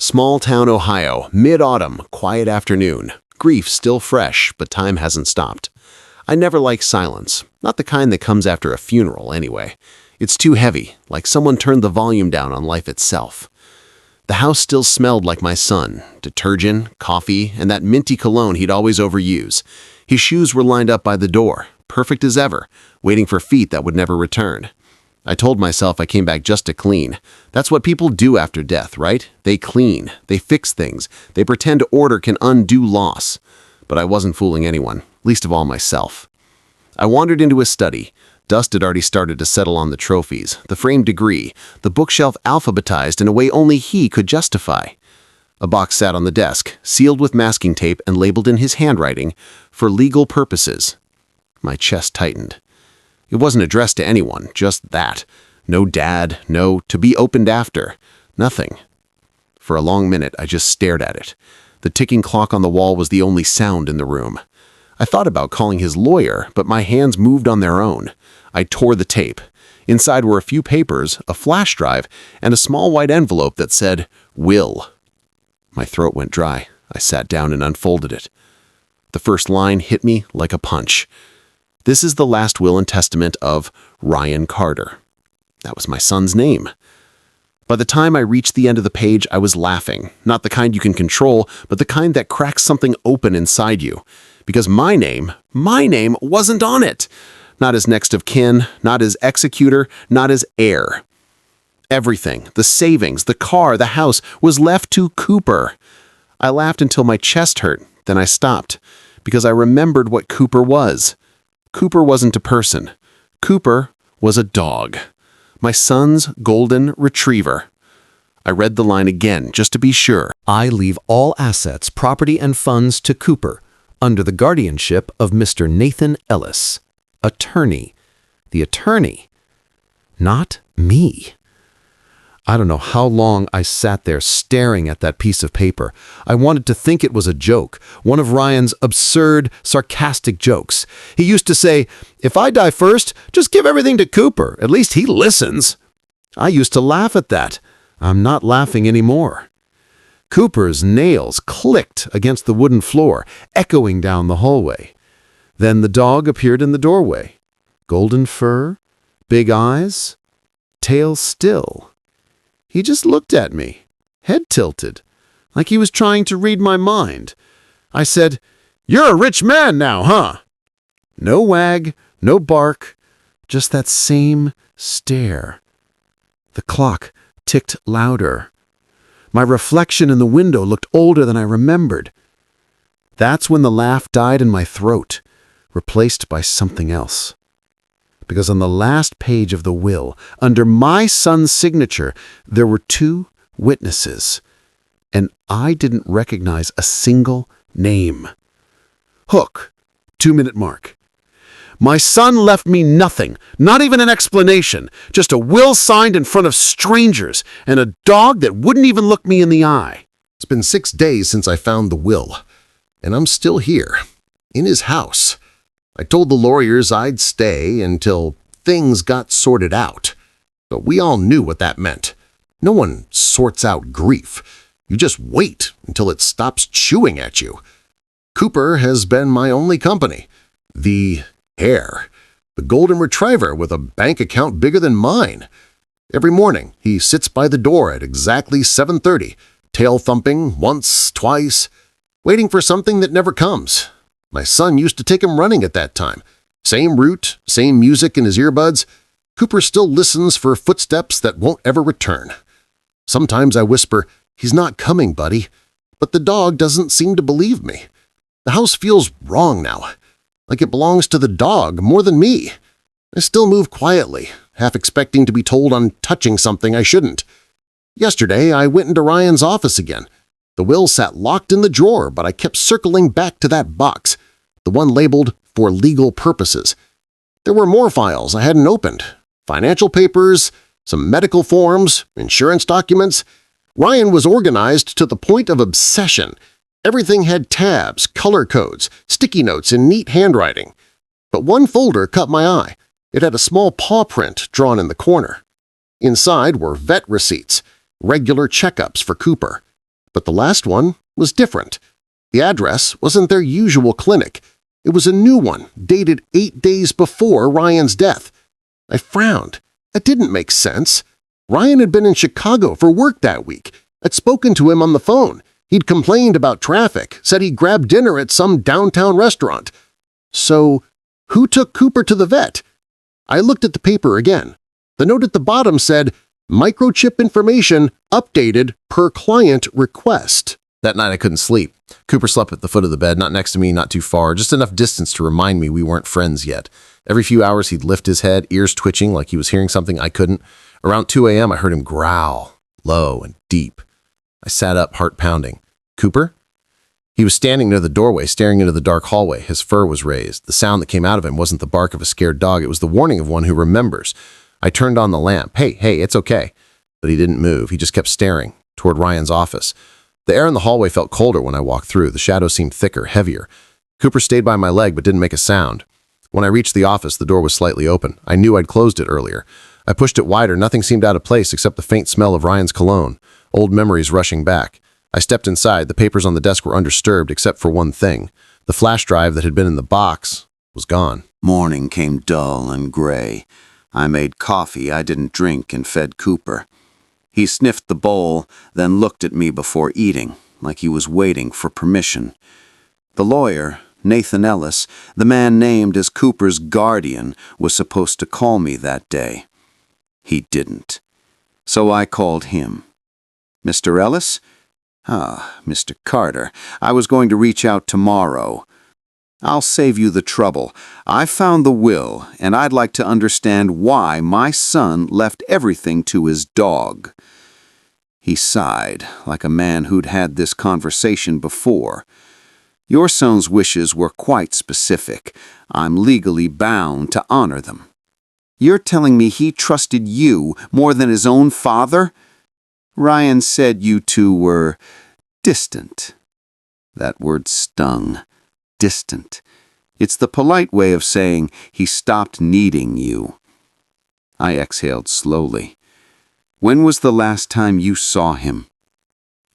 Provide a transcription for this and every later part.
Small town Ohio, mid-autumn, quiet afternoon. Grief still fresh, but time hasn't stopped. I never like silence, not the kind that comes after a funeral anyway. It's too heavy, like someone turned the volume down on life itself. The house still smelled like my son, detergent, coffee, and that minty cologne he'd always overuse. His shoes were lined up by the door, perfect as ever, waiting for feet that would never return. I told myself I came back just to clean. That's what people do after death, right? They clean, they fix things, they pretend order can undo loss. But I wasn't fooling anyone, least of all myself. I wandered into his study. Dust had already started to settle on the trophies, the framed degree, the bookshelf alphabetized in a way only he could justify. A box sat on the desk, sealed with masking tape and labeled in his handwriting, "For legal purposes." My chest tightened. It wasn't addressed to anyone, just that. No dad, no "to be opened after." Nothing. For a long minute, I just stared at it. The ticking clock on the wall was the only sound in the room. I thought about calling his lawyer, but my hands moved on their own. I tore the tape. Inside were a few papers, a flash drive, and a small white envelope that said, "Will." My throat went dry. I sat down and unfolded it. The first line hit me like a punch. "This is the last will and testament of Ryan Carter." That was my son's name. By the time I reached the end of the page, I was laughing. Not the kind you can control, but the kind that cracks something open inside you. Because my name wasn't on it. Not as next of kin, not as executor, not as heir. Everything, the savings, the car, the house, was left to Cooper. I laughed until my chest hurt, then I stopped, because I remembered what Cooper was. Cooper wasn't a person. Cooper was a dog. My son's golden retriever. I read the line again, just to be sure. I leave all assets, property, and funds to Cooper, under the guardianship of Mr. Nathan Ellis, attorney. The attorney, not me. I don't know how long I sat there staring at that piece of paper. I wanted to think it was a joke, one of Ryan's absurd, sarcastic jokes. He used to say, "If I die first, just give everything to Cooper. At least he listens." I used to laugh at that. I'm not laughing anymore. Cooper's nails clicked against the wooden floor, echoing down the hallway. Then the dog appeared in the doorway. Golden fur, big eyes, tail still. He just looked at me, head tilted, like he was trying to read my mind. I said, "You're a rich man now, huh?" No wag, no bark, just that same stare. The clock ticked louder. My reflection in the window looked older than I remembered. That's when the laugh died in my throat, replaced by something else. Because on the last page of the will, under my son's signature, there were 2 witnesses, and I didn't recognize a single name. Hook, 2-minute mark. My son left me nothing, not even an explanation, just a will signed in front of strangers and a dog that wouldn't even look me in the eye. It's been 6 days since I found the will, and I'm still here, in his house. I told the lawyers I'd stay until things got sorted out, but we all knew what that meant. No one sorts out grief. You just wait until it stops chewing at you. Cooper has been my only company. The heir. The golden retriever with a bank account bigger than mine. Every morning, he sits by the door at exactly 7:30, tail thumping once, twice, waiting for something that never comes. My son used to take him running at that time. Same route, same music in his earbuds. Cooper still listens for footsteps that won't ever return. Sometimes I whisper, "He's not coming, buddy," but the dog doesn't seem to believe me. The house feels wrong now, like it belongs to the dog more than me. I still move quietly, half expecting to be told I'm touching something I shouldn't. Yesterday, I went into Ryan's office again. The will sat locked in the drawer, but I kept circling back to that box, the one labeled "For legal purposes." There were more files I hadn't opened. Financial papers, some medical forms, insurance documents. Ryan was organized to the point of obsession. Everything had tabs, color codes, sticky notes in neat handwriting. But one folder caught my eye. It had a small paw print drawn in the corner. Inside were vet receipts, regular checkups for Cooper. But the last one was different. The address wasn't their usual clinic. It was a new one, dated 8 days before Ryan's death. I frowned. That didn't make sense. Ryan had been in Chicago for work that week. I'd spoken to him on the phone. He'd complained about traffic, said he grabbed dinner at some downtown restaurant. So, who took Cooper to the vet? I looked at the paper again. The note at the bottom said, "Microchip information updated per client request." That night I couldn't sleep. Cooper slept at the foot of the bed, not next to me, not too far, just enough distance to remind me we weren't friends yet. Every few hours he'd lift his head, ears twitching like he was hearing something I couldn't. Around 2 a.m. I heard him growl, low and deep. I sat up, heart pounding. "Cooper?" He was standing near the doorway, staring into the dark hallway. His fur was raised. The sound that came out of him wasn't the bark of a scared dog. It was the warning of one who remembers. I turned on the lamp. Hey, it's okay. But he didn't move. He just kept staring toward Ryan's office. The air in the hallway felt colder when I walked through. The shadows seemed thicker, heavier. Cooper stayed by my leg but didn't make a sound. When I reached the office, the door was slightly open. I knew I'd closed it earlier. I pushed it wider. Nothing seemed out of place except the faint smell of Ryan's cologne. Old memories rushing back. I stepped inside. The papers on the desk were undisturbed except for one thing. The flash drive that had been in the box was gone. Morning came dull and gray. I made coffee I didn't drink and fed Cooper. He sniffed the bowl, then looked at me before eating, like he was waiting for permission. The lawyer, Nathan Ellis, the man named as Cooper's guardian, was supposed to call me that day. He didn't. So I called him. "Mr. Ellis?" Mr. Carter, I was going to reach out tomorrow. I'll save you the trouble. I found the will, and I'd like to understand why my son left everything to his dog. He sighed, like a man who'd had this conversation before. Your son's wishes were quite specific. I'm legally bound to honor them. You're telling me he trusted you more than his own father? Ryan said you two were distant. That word stung. Distant. It's the polite way of saying he stopped needing you. I exhaled slowly. When was the last time you saw him?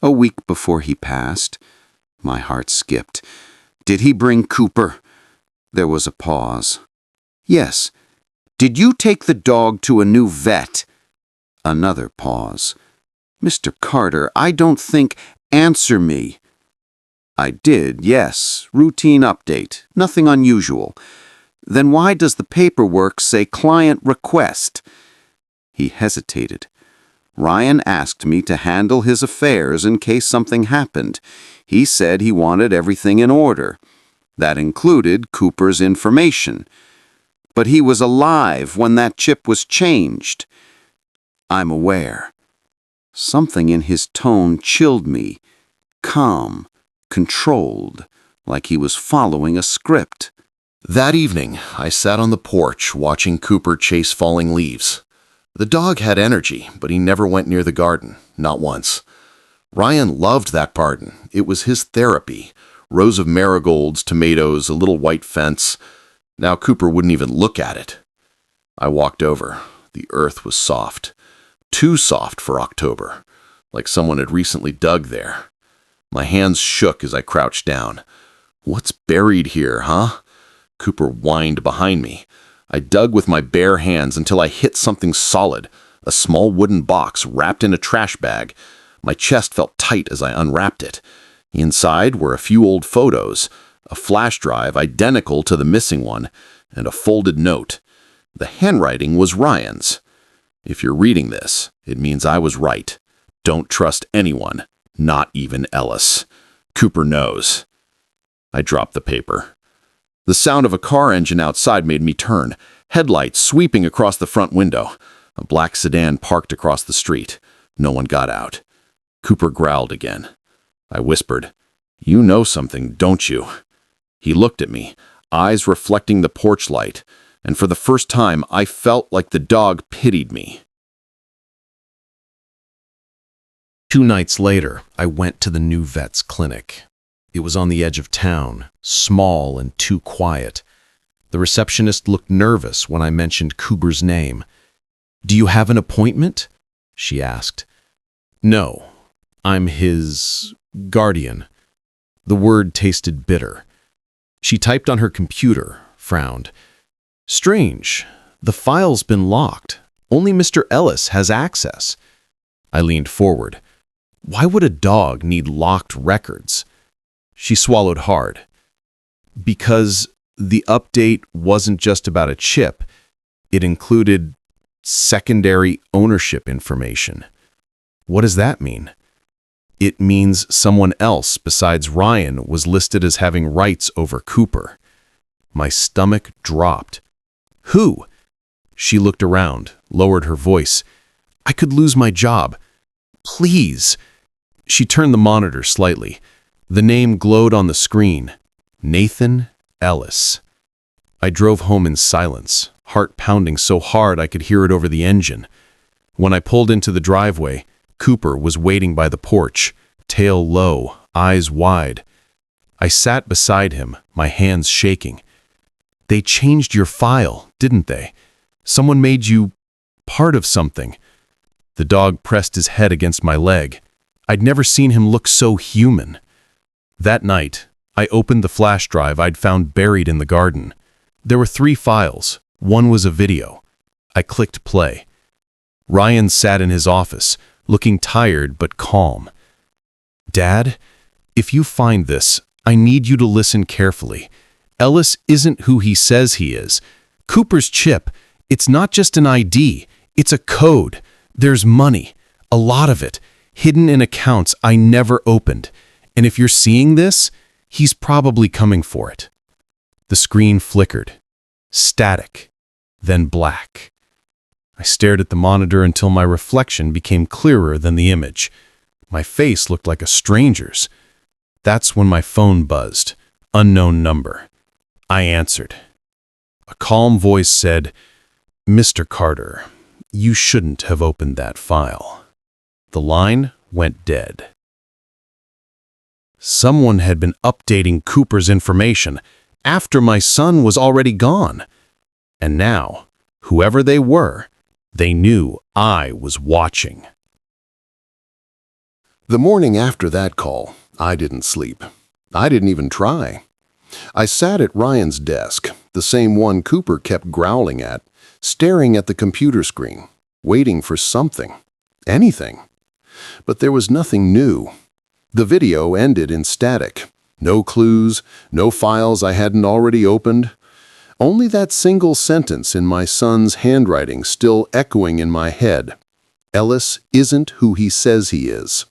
A week before he passed. My heart skipped. Did he bring Cooper? There was a pause. Yes. Did you take the dog to a new vet? Another pause. Mr. Carter, I don't think... Answer me. I did, yes. Routine update. Nothing unusual. Then why does the paperwork say client request? He hesitated. Ryan asked me to handle his affairs in case something happened. He said he wanted everything in order. That included Cooper's information. But he was alive when that chip was changed. I'm aware. Something in his tone chilled me. Calm, controlled, like he was following a script. That evening, I sat on the porch watching Cooper chase falling leaves. The dog had energy, but he never went near the garden, not once. Ryan loved that garden. It was his therapy. Rows of marigolds, tomatoes, a little white fence. Now Cooper wouldn't even look at it. I walked over. The earth was soft. Too soft for October, like someone had recently dug there. My hands shook as I crouched down. What's buried here, huh? Cooper whined behind me. I dug with my bare hands until I hit something solid, a small wooden box wrapped in a trash bag. My chest felt tight as I unwrapped it. Inside were a few old photos, a flash drive identical to the missing one, and a folded note. The handwriting was Ryan's. If you're reading this, it means I was right. Don't trust anyone, not even Ellis. Cooper knows. I dropped the paper. The sound of a car engine outside made me turn, headlights sweeping across the front window. A black sedan parked across the street. No one got out. Cooper growled again. I whispered, "You know something, don't you?" He looked at me, eyes reflecting the porch light, and for the first time I felt like the dog pitied me. 2 nights later, I went to the new vet's clinic. It was on the edge of town, small and too quiet. The receptionist looked nervous when I mentioned Cooper's name. "Do you have an appointment?" she asked. "No. I'm his guardian. The word tasted bitter. She typed on her computer, frowned. Strange. The file's been locked. Only Mr. Ellis has access. I leaned forward. Why would a dog need locked records? She swallowed hard. Because the update wasn't just about a chip. It included secondary ownership information. What does that mean? It means someone else besides Ryan was listed as having rights over Cooper. My stomach dropped. Who? She looked around, lowered her voice. I could lose my job. Please. She turned the monitor slightly. The name glowed on the screen. Nathan Ellis. I drove home in silence, heart pounding so hard I could hear it over the engine. When I pulled into the driveway, Cooper was waiting by the porch, tail low, eyes wide. I sat beside him, my hands shaking. They changed your file, didn't they? Someone made you part of something. The dog pressed his head against my leg. I'd never seen him look so human. That night, I opened the flash drive I'd found buried in the garden. There were 3 files. One was a video. I clicked play. Ryan sat in his office, looking tired but calm. Dad, if you find this, I need you to listen carefully. Ellis isn't who he says he is. Cooper's chip, it's not just an ID, it's a code. There's money, a lot of it, hidden in accounts I never opened. And if you're seeing this, he's probably coming for it. The screen flickered. Static. Then black. I stared at the monitor until my reflection became clearer than the image. My face looked like a stranger's. That's when my phone buzzed. Unknown number. I answered. A calm voice said, Mr. Carter, you shouldn't have opened that file. The line went dead. Someone had been updating Cooper's information after my son was already gone. And now, whoever they were, they knew I was watching. The morning after that call, I didn't sleep. I didn't even try. I sat at Ryan's desk, the same one Cooper kept growling at, staring at the computer screen, waiting for something, anything. But there was nothing new. The video ended in static. No clues, no files I hadn't already opened. Only that single sentence in my son's handwriting still echoing in my head. Ellis isn't who he says he is.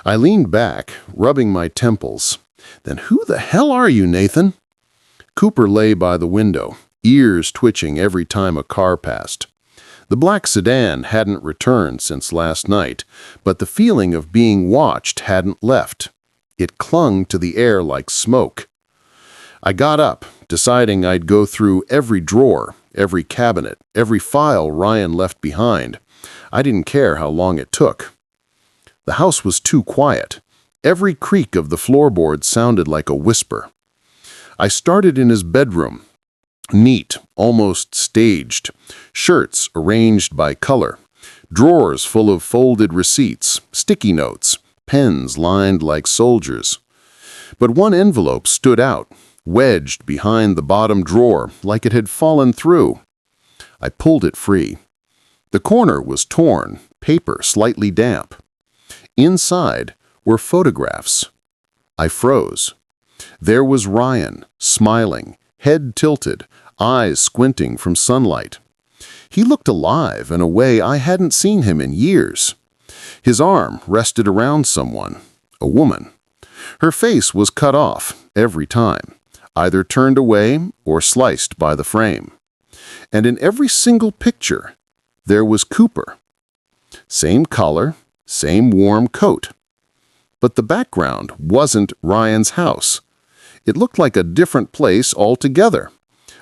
I leaned back, rubbing my temples. Then who the hell are you, Nathan? Cooper lay by the window, ears twitching every time a car passed. The black sedan hadn't returned since last night, but the feeling of being watched hadn't left. It clung to the air like smoke. I got up, deciding I'd go through every drawer, every cabinet, every file Ryan left behind. I didn't care how long it took. The house was too quiet. Every creak of the floorboards sounded like a whisper. I started in his bedroom. Neat, almost staged. Shirts arranged by color. Drawers full of folded receipts, sticky notes, pens lined like soldiers. But one envelope stood out, wedged behind the bottom drawer like it had fallen through. I pulled it free. The corner was torn, paper slightly damp. Inside were photographs. I froze. There was Ryan, smiling, head tilted, eyes squinting from sunlight. He looked alive in a way I hadn't seen him in years. His arm rested around someone, a woman. Her face was cut off every time, either turned away or sliced by the frame. And in every single picture, there was Cooper. Same color, same warm coat. But the background wasn't Ryan's house. It looked like a different place altogether.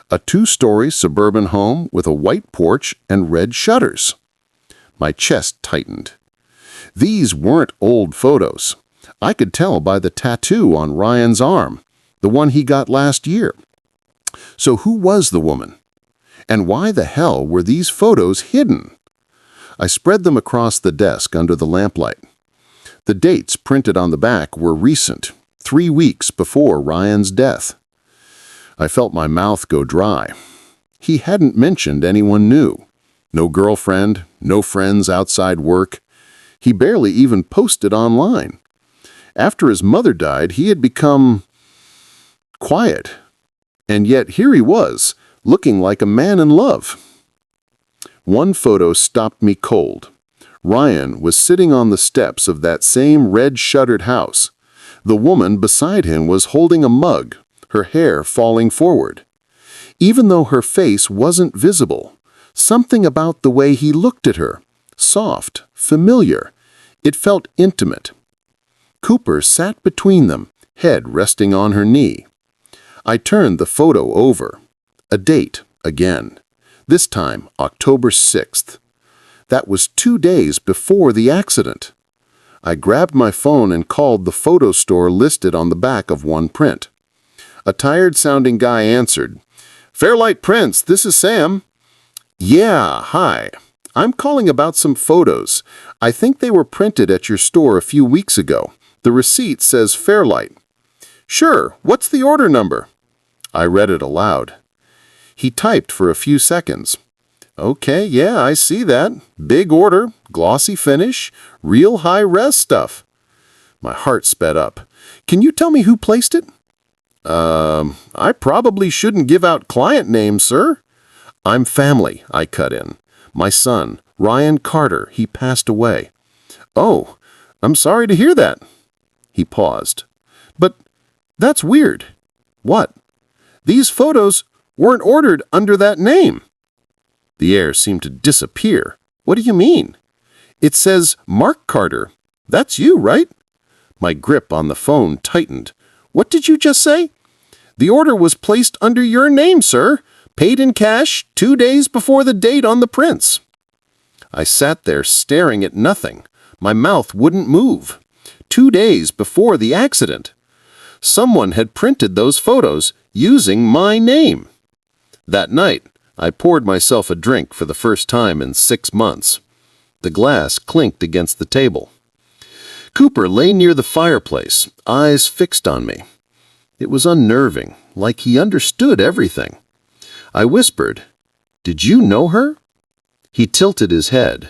A 2-story suburban home with a white porch and red shutters. My chest tightened. These weren't old photos. I could tell by the tattoo on Ryan's arm, the one he got last year. So who was the woman? And why the hell were these photos hidden? I spread them across the desk under the lamplight. The dates printed on the back were recent, 3 weeks before Ryan's death. I felt my mouth go dry. He hadn't mentioned anyone new. No girlfriend, no friends outside work. He barely even posted online. After his mother died, he had become quiet. And yet here he was, looking like a man in love. One photo stopped me cold. Ryan was sitting on the steps of that same red-shuttered house. The woman beside him was holding a mug, her hair falling forward. Even though her face wasn't visible, something about the way he looked at her, soft, familiar, it felt intimate. Cooper sat between them, head resting on her knee. I turned the photo over. A date, again. This time, October 6th. That was 2 days before the accident. I grabbed my phone and called the photo store listed on the back of one print. A tired-sounding guy answered. "Fairlight Prints, this is Sam." "Yeah, hi. I'm calling about some photos. I think they were printed at your store a few weeks ago. The receipt says Fairlight." "Sure, what's the order number?" I read it aloud. He typed for a few seconds. "Okay, yeah, I see that. Big order, glossy finish, real high-res stuff." My heart sped up. "Can you tell me who placed it?" I probably shouldn't give out client names, sir." "I'm family," I cut in. "My son, Ryan Carter, he passed away." "Oh, I'm sorry to hear that." He paused. "But that's weird." "What?" "These photos weren't ordered under that name." The air seemed to disappear. "What do you mean?" "It says Mark Carter. That's you, right?" My grip on the phone tightened. "What did you just say?" "The order was placed under your name, sir. Paid in cash 2 days before the date on the prints." I sat there staring at nothing. My mouth wouldn't move. 2 days before the accident. Someone had printed those photos using my name. That night, I poured myself a drink for the first time in 6 months. The glass clinked against the table. Cooper lay near the fireplace, eyes fixed on me. It was unnerving, like he understood everything. I whispered, "Did you know her?" He tilted his head.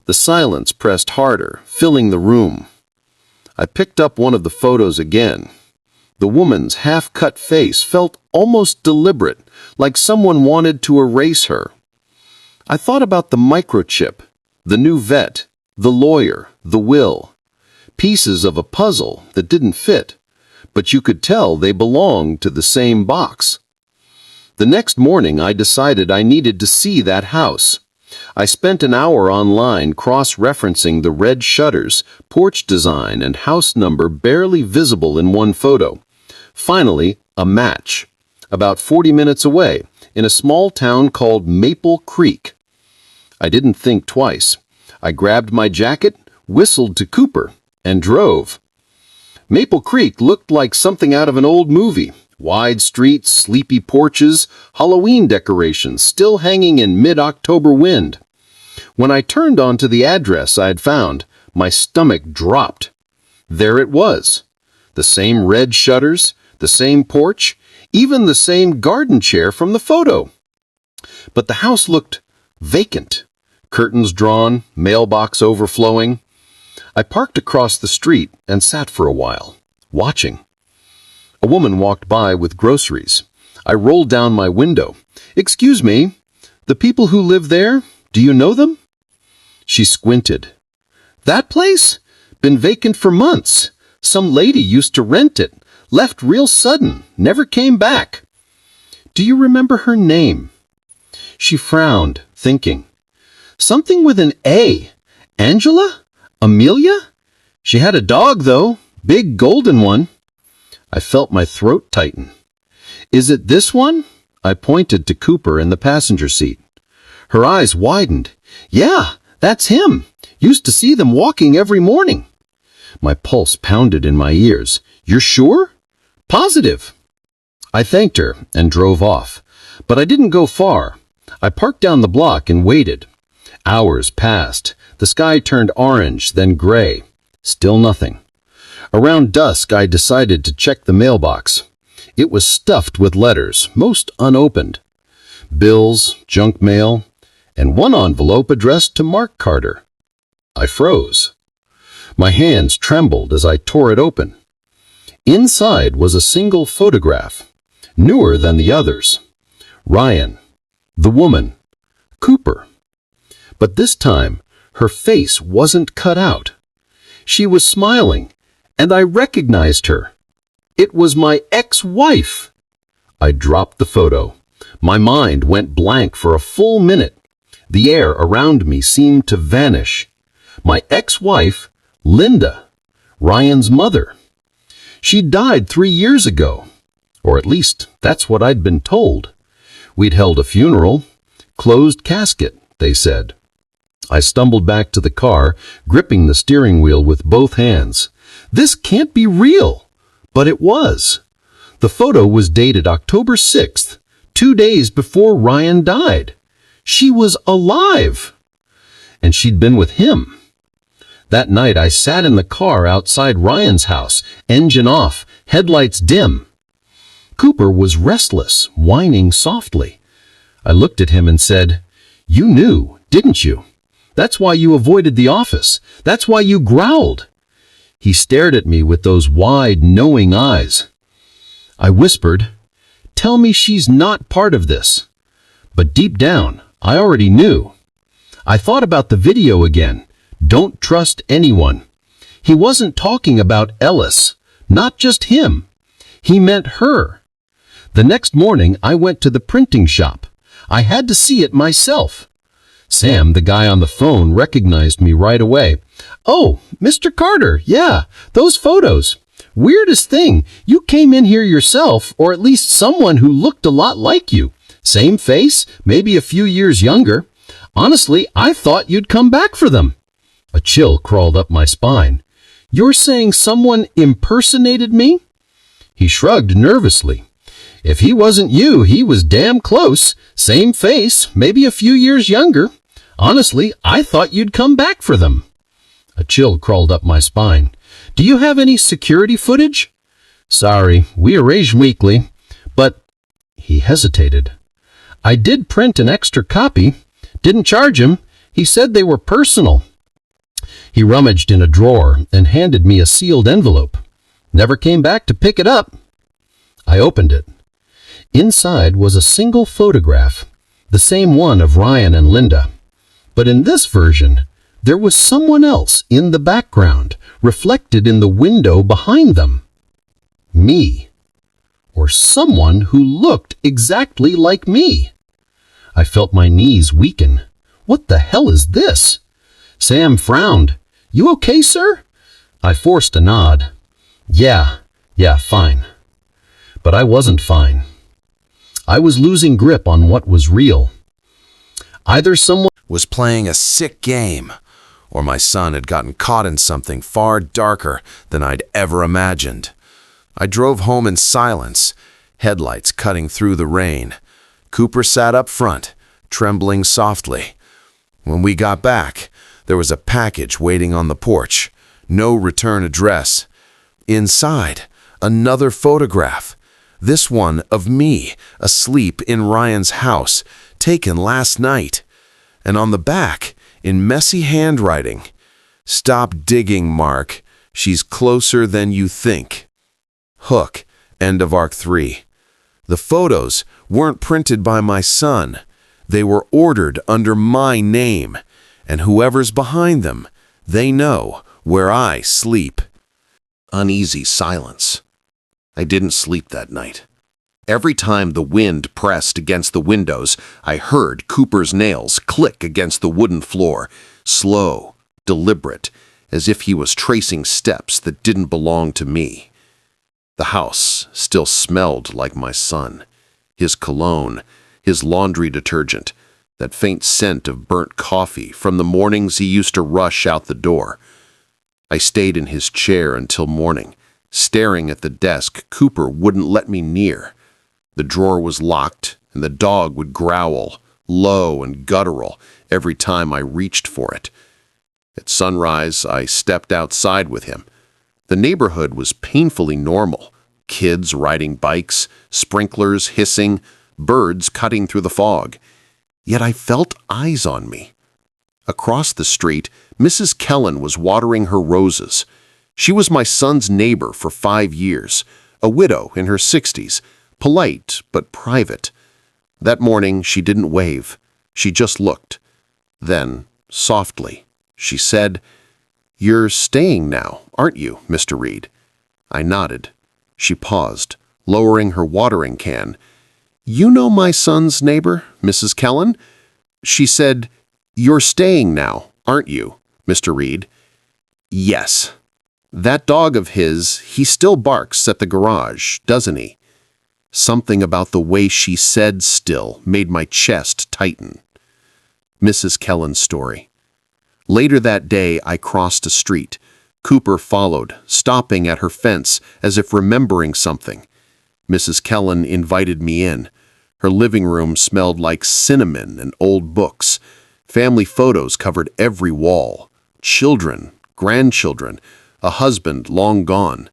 The silence pressed harder, filling the room. I picked up one of the photos again. The woman's half-cut face felt almost deliberate, like someone wanted to erase her. I thought about the microchip, the new vet, the lawyer, the will. Pieces of a puzzle that didn't fit, but you could tell they belonged to the same box. The next morning I decided I needed to see that house. I spent an hour online cross-referencing the red shutters, porch design, and house number barely visible in one photo. Finally, a match. About 40 minutes away, in a small town called Maple Creek. I didn't think twice. I grabbed my jacket, whistled to Cooper, and drove. Maple Creek looked like something out of an old movie. Wide streets, sleepy porches, Halloween decorations still hanging in mid-October wind. When I turned onto the address I had found, my stomach dropped. There it was. The same red shutters, the same porch, even the same garden chair from the photo. But the house looked vacant. Curtains drawn, mailbox overflowing. I parked across the street and sat for a while, watching. A woman walked by with groceries. I rolled down my window. "Excuse me, the people who live there, do you know them?" She squinted. "That place? Been vacant for months. Some lady used to rent it, left real sudden, never came back." "Do you remember her name?" She frowned, thinking. "Something with an A. Angela? Amelia? She had a dog, though. Big golden one." I felt my throat tighten. "Is it this one?" I pointed to Cooper in the passenger seat. Her eyes widened. "Yeah, that's him. Used to see them walking every morning." My pulse pounded in my ears. "You're sure?" "Positive." I thanked her and drove off. But I didn't go far. I parked down the block and waited. Hours passed. The sky turned orange, then gray. Still nothing. Around dusk, I decided to check the mailbox. It was stuffed with letters, most unopened. Bills, junk mail, and one envelope addressed to Mark Carter. I froze. My hands trembled as I tore it open. Inside was a single photograph, newer than the others. Ryan, the woman, Cooper. But this time, her face wasn't cut out. She was smiling, and I recognized her. It was my ex-wife. I dropped the photo. My mind went blank for a full minute. The air around me seemed to vanish. My ex-wife, Linda, Ryan's mother. She died 3 years ago, or at least that's what I'd been told. We'd held a funeral, closed casket, they said. I stumbled back to the car, gripping the steering wheel with both hands. This can't be real, but it was. The photo was dated October 6th, 2 days before Ryan died. She was alive, and she'd been with him. That night I sat in the car outside Ryan's house, engine off, headlights dim. Cooper was restless, whining softly. I looked at him and said, "You knew, didn't you? That's why you avoided the office. That's why you growled." He stared at me with those wide, knowing eyes. I whispered, "Tell me she's not part of this." But deep down, I already knew. I thought about the video again. Don't trust anyone. He wasn't talking about Ellis, not just him. He meant her. The next morning, I went to the printing shop. I had to see it myself. Sam, the guy on the phone, recognized me right away. "Oh, Mr. Carter, yeah, those photos. Weirdest thing, you came in here yourself, or at least someone who looked a lot like you. Same face, maybe a few years younger. Honestly, I thought you'd come back for them." A chill crawled up my spine. "You're saying someone impersonated me?" He shrugged nervously. "If he wasn't you, he was damn close. Same face, maybe a few years younger. Honestly, I thought you'd come back for them." A chill crawled up my spine. "Do you have any security footage?" "Sorry, we arrange weekly, but—" He hesitated. "I did print an extra copy. Didn't charge him. He said they were personal." He rummaged in a drawer and handed me a sealed envelope. "Never came back to pick it up." I opened it. Inside was a single photograph, the same one of Ryan and Linda. But in this version, there was someone else in the background, reflected in the window behind them. Me. Or someone who looked exactly like me. I felt my knees weaken. What the hell is this? Sam frowned. "You okay, sir?" I forced a nod. Yeah, fine. But I wasn't fine. I was losing grip on what was real. Either someone Was playing a sick game, or my son had gotten caught in something far darker than I'd ever imagined. I drove home in silence, headlights cutting through the rain. Cooper sat up front, trembling softly. When we got back, there was a package waiting on the porch. No return address. Inside, another photograph. This one of me, asleep in Ryan's house, taken last night. And on the back, in messy handwriting, "Stop digging, Mark. She's closer than you think. Hook, end of Arc 3. The photos weren't printed by my son. They were ordered under my name, and whoever's behind them, they know where I sleep." Uneasy silence. I didn't sleep that night. Every time the wind pressed against the windows, I heard Cooper's nails click against the wooden floor, slow, deliberate, as if he was tracing steps that didn't belong to me. The house still smelled like my son, his cologne, his laundry detergent, that faint scent of burnt coffee from the mornings he used to rush out the door. I stayed in his chair until morning, staring at the desk Cooper wouldn't let me near. The drawer was locked, and the dog would growl, low and guttural, every time I reached for it. At sunrise, I stepped outside with him. The neighborhood was painfully normal. Kids riding bikes, sprinklers hissing, birds cutting through the fog. Yet I felt eyes on me. Across the street, Mrs. Kellen was watering her roses. She was my son's neighbor for 5 years, a widow in her 60s, polite but private. That morning, she didn't wave. She just looked. Then, softly, she said, "You're staying now, aren't you, Mr. Reed?" I nodded. She paused, lowering her watering can. "You know my son's neighbor, Mrs. Kellen?" She said, "You're staying now, aren't you, Mr. Reed?" "Yes." "That dog of his, he still barks at the garage, doesn't he?" Something about the way she said "still" made my chest tighten. Mrs. Kellen's story. Later that day, I crossed a street. Cooper followed, stopping at her fence as if remembering something. Mrs. Kellen invited me in. Her living room smelled like cinnamon and old books. Family photos covered every wall. Children, grandchildren, a husband long gone.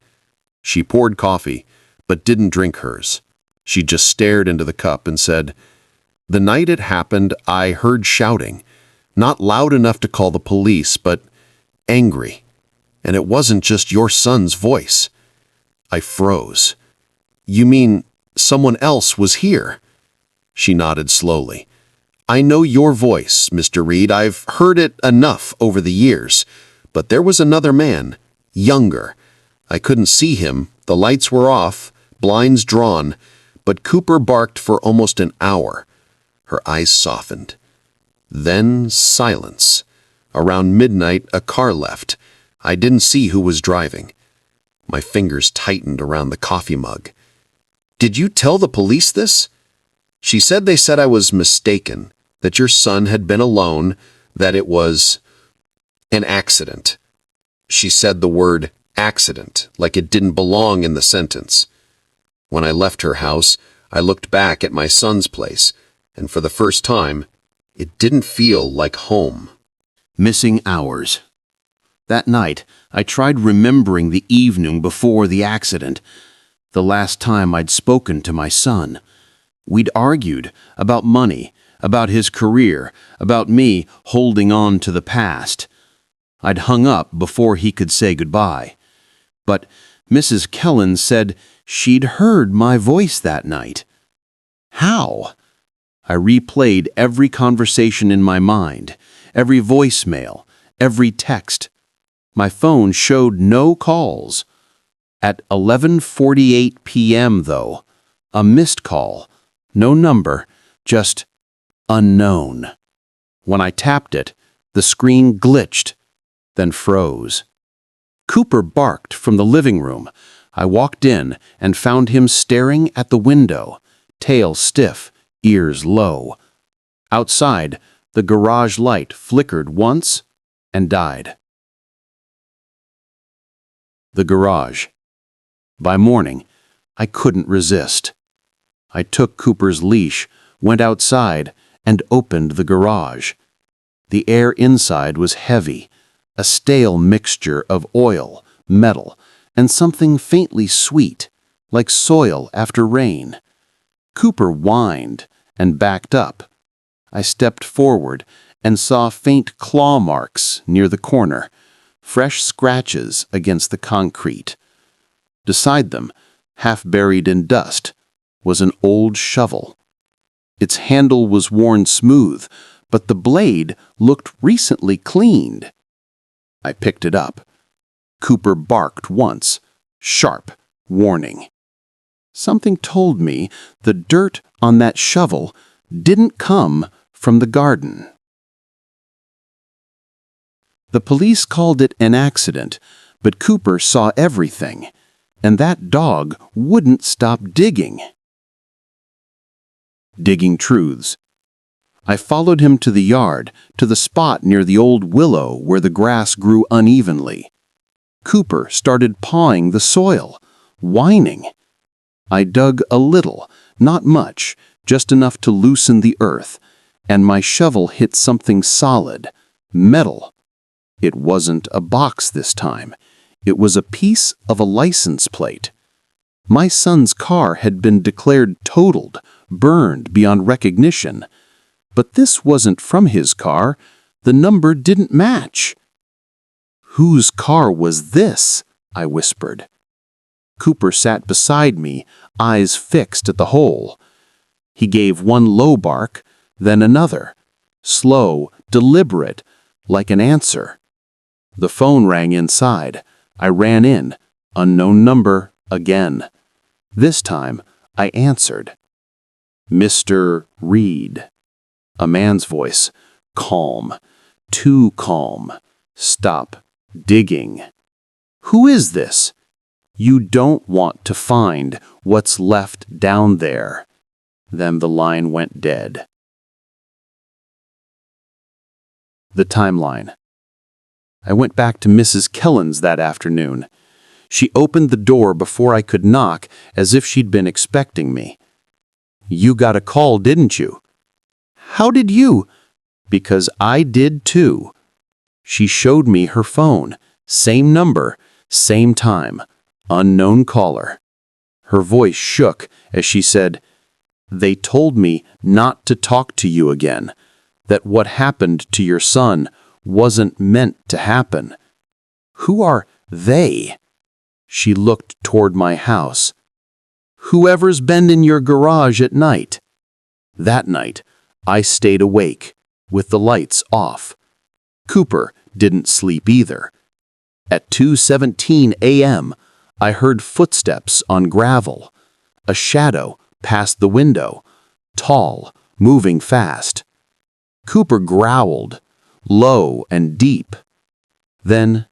She poured coffee, but didn't drink hers. She just stared into the cup and said, "The night it happened, I heard shouting. Not loud enough to call the police, but angry. And it wasn't just your son's voice." I froze. "You mean someone else was here?" She nodded slowly. "I know your voice, Mr. Reed. I've heard it enough over the years. But there was another man, younger. I couldn't see him. The lights were off, blinds drawn, but Cooper barked for almost an hour." Her eyes softened. Then silence. Around midnight, a car left. I didn't see who was driving. My fingers tightened around the coffee mug. "Did you tell the police this?" "She said they said I was mistaken, that your son had been alone, that it was an accident." She said the word accident like it didn't belong in the sentence. When I left her house, I looked back at my son's place, and for the first time, it didn't feel like home. Missing hours. That night, I tried remembering the evening before the accident, the last time I'd spoken to my son. We'd argued about money, about his career, about me holding on to the past. I'd hung up before he could say goodbye. But Mrs. Kellen said she'd heard my voice that night. How? I replayed every conversation in my mind, every voicemail, every text. My phone showed no calls. At 11:48 p.m., though, a missed call, no number, just unknown. When I tapped it, the screen glitched, then froze. Cooper barked from the living room. I walked in and found him staring at the window, tail stiff, ears low. Outside, the garage light flickered once and died. The garage. By morning, I couldn't resist. I took Cooper's leash, went outside, and opened the garage. The air inside was heavy, a stale mixture of oil, metal, and something faintly sweet, like soil after rain. Cooper whined and backed up. I stepped forward and saw faint claw marks near the corner, fresh scratches against the concrete. Beside them, half buried in dust, was an old shovel. Its handle was worn smooth, but the blade looked recently cleaned. I picked it up. Cooper barked once, sharp, warning. Something told me the dirt on that shovel didn't come from the garden. The police called it an accident, but Cooper saw everything, and that dog wouldn't stop digging. Digging truths. I followed him to the yard, to the spot near the old willow where the grass grew unevenly. Cooper started pawing the soil, whining. I dug a little, not much, just enough to loosen the earth, and my shovel hit something solid, metal. It wasn't a box this time. It was a piece of a license plate. My son's car had been declared totaled, burned beyond recognition. But this wasn't from his car. The number didn't match. "Whose car was this?" I whispered. Cooper sat beside me, eyes fixed at the hole. He gave one low bark, then another, slow, deliberate, like an answer. The phone rang inside. I ran in, unknown number, again. This time, I answered. "Mr. Reed." A man's voice, calm, too calm. "Stop digging." "Who is this?" "You don't want to find what's left down there." Then the line went dead. The timeline. I went back to Mrs. Kellen's that afternoon. She opened the door before I could knock, as if she'd been expecting me. "You got a call, didn't you?" "How did you?" "Because I did too." She showed me her phone. Same number, same time. Unknown caller. Her voice shook as she said, "They told me not to talk to you again, that what happened to your son wasn't meant to happen." "Who are they?" She looked toward my house. "Whoever's been in your garage at night." That night, I stayed awake, with the lights off. Cooper didn't sleep either. At 2:17 a.m., I heard footsteps on gravel. A shadow passed the window, tall, moving fast. Cooper growled, low and deep. Then,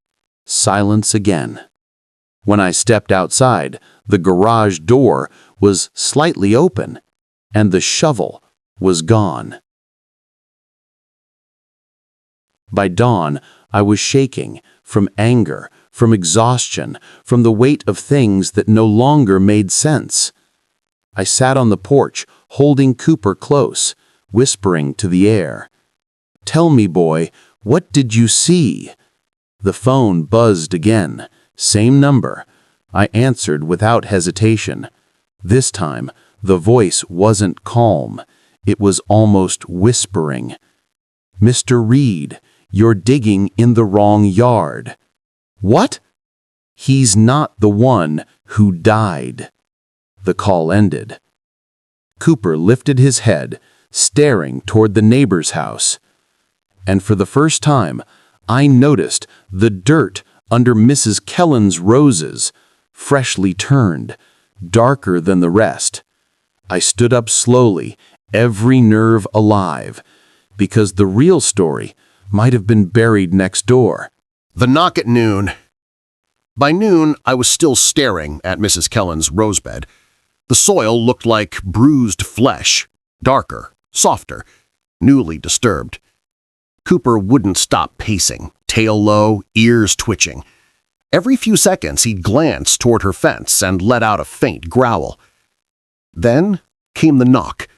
silence again. When I stepped outside, the garage door was slightly open, and the shovel was gone. By dawn, I was shaking, from anger, from exhaustion, from the weight of things that no longer made sense. I sat on the porch, holding Cooper close, whispering to the air. "Tell me, boy, what did you see?" The phone buzzed again. Same number. I answered without hesitation. This time, the voice wasn't calm. It was almost whispering. "Mr. Reed, you're digging in the wrong yard." "What?" "He's not the one who died." The call ended. Cooper lifted his head, staring toward the neighbor's house. And for the first time, I noticed the dirt under Mrs. Kellen's roses, freshly turned, darker than the rest. I stood up slowly, every nerve alive, because the real story might have been buried next door. The knock at noon. By noon, I was still staring at Mrs. Kellen's rosebed. The soil looked like bruised flesh, darker, softer, newly disturbed. Cooper wouldn't stop pacing, tail low, ears twitching. Every few seconds, he'd glance toward her fence and let out a faint growl. Then came the knock.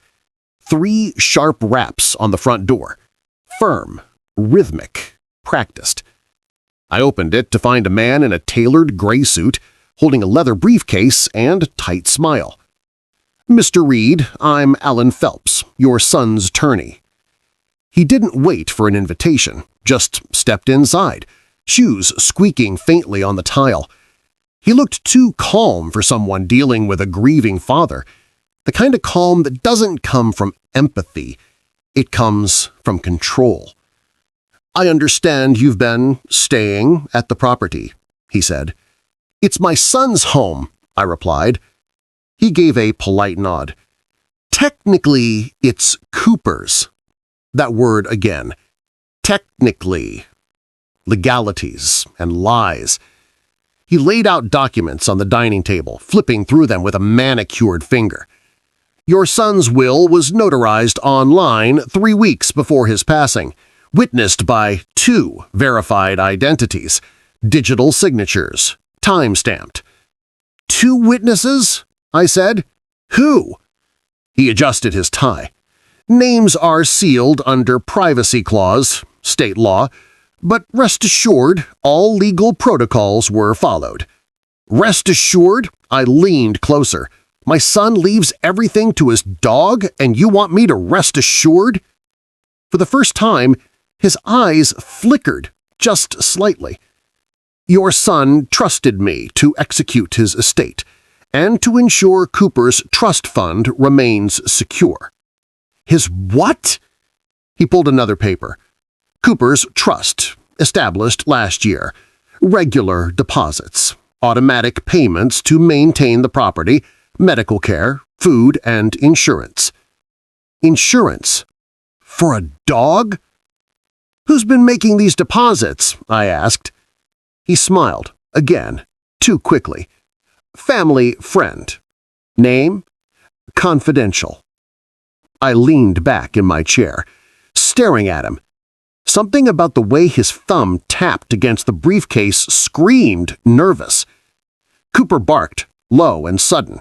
3 sharp raps on the front door. Firm, rhythmic, practiced. I opened it to find a man in a tailored gray suit, holding a leather briefcase and a tight smile. "Mr. Reed, I'm Alan Phelps, your son's attorney." He didn't wait for an invitation, just stepped inside, shoes squeaking faintly on the tile. He looked too calm for someone dealing with a grieving father, the kind of calm that doesn't come from empathy. It comes from control. "I understand you've been staying at the property," he said. "It's my son's home," I replied. He gave a polite nod. "Technically, it's Cooper's." That word again. Technically. Legalities and lies. He laid out documents on the dining table, flipping through them with a manicured finger. "Your son's will was notarized online 3 weeks before his passing, witnessed by 2 verified identities, digital signatures, time-stamped." "2 witnesses?" I said. "Who?" He adjusted his tie. "Names are sealed under privacy clause, state law, But rest assured, all legal protocols were followed. Rest assured, I leaned closer. My son leaves everything to his dog, and you want me to rest assured? For the first time, his eyes flickered just slightly. Your son trusted me to execute his estate and to ensure Cooper's trust fund remains secure. His what? He pulled another paper. Cooper's trust, established last year. Regular deposits, automatic payments to maintain the property, medical care, food, and insurance. Insurance? For a dog? Who's been making these deposits? I asked. He smiled, again, too quickly. Family friend. Name? Confidential. I leaned back in my chair, staring at him. Something about the way his thumb tapped against the briefcase screamed nervous. Cooper barked, low and sudden.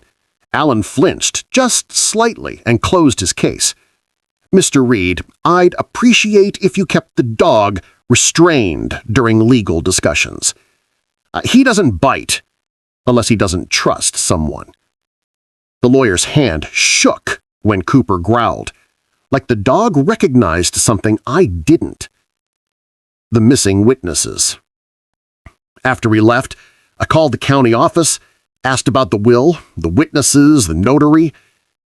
Alan flinched just slightly and closed his case. Mr. Reed, I'd appreciate if you kept the dog restrained during legal discussions. He doesn't bite, unless he doesn't trust someone. The lawyer's hand shook when Cooper growled, like the dog recognized something I didn't. The missing witnesses. After we left, I called the county office, asked about the will, the witnesses, the notary.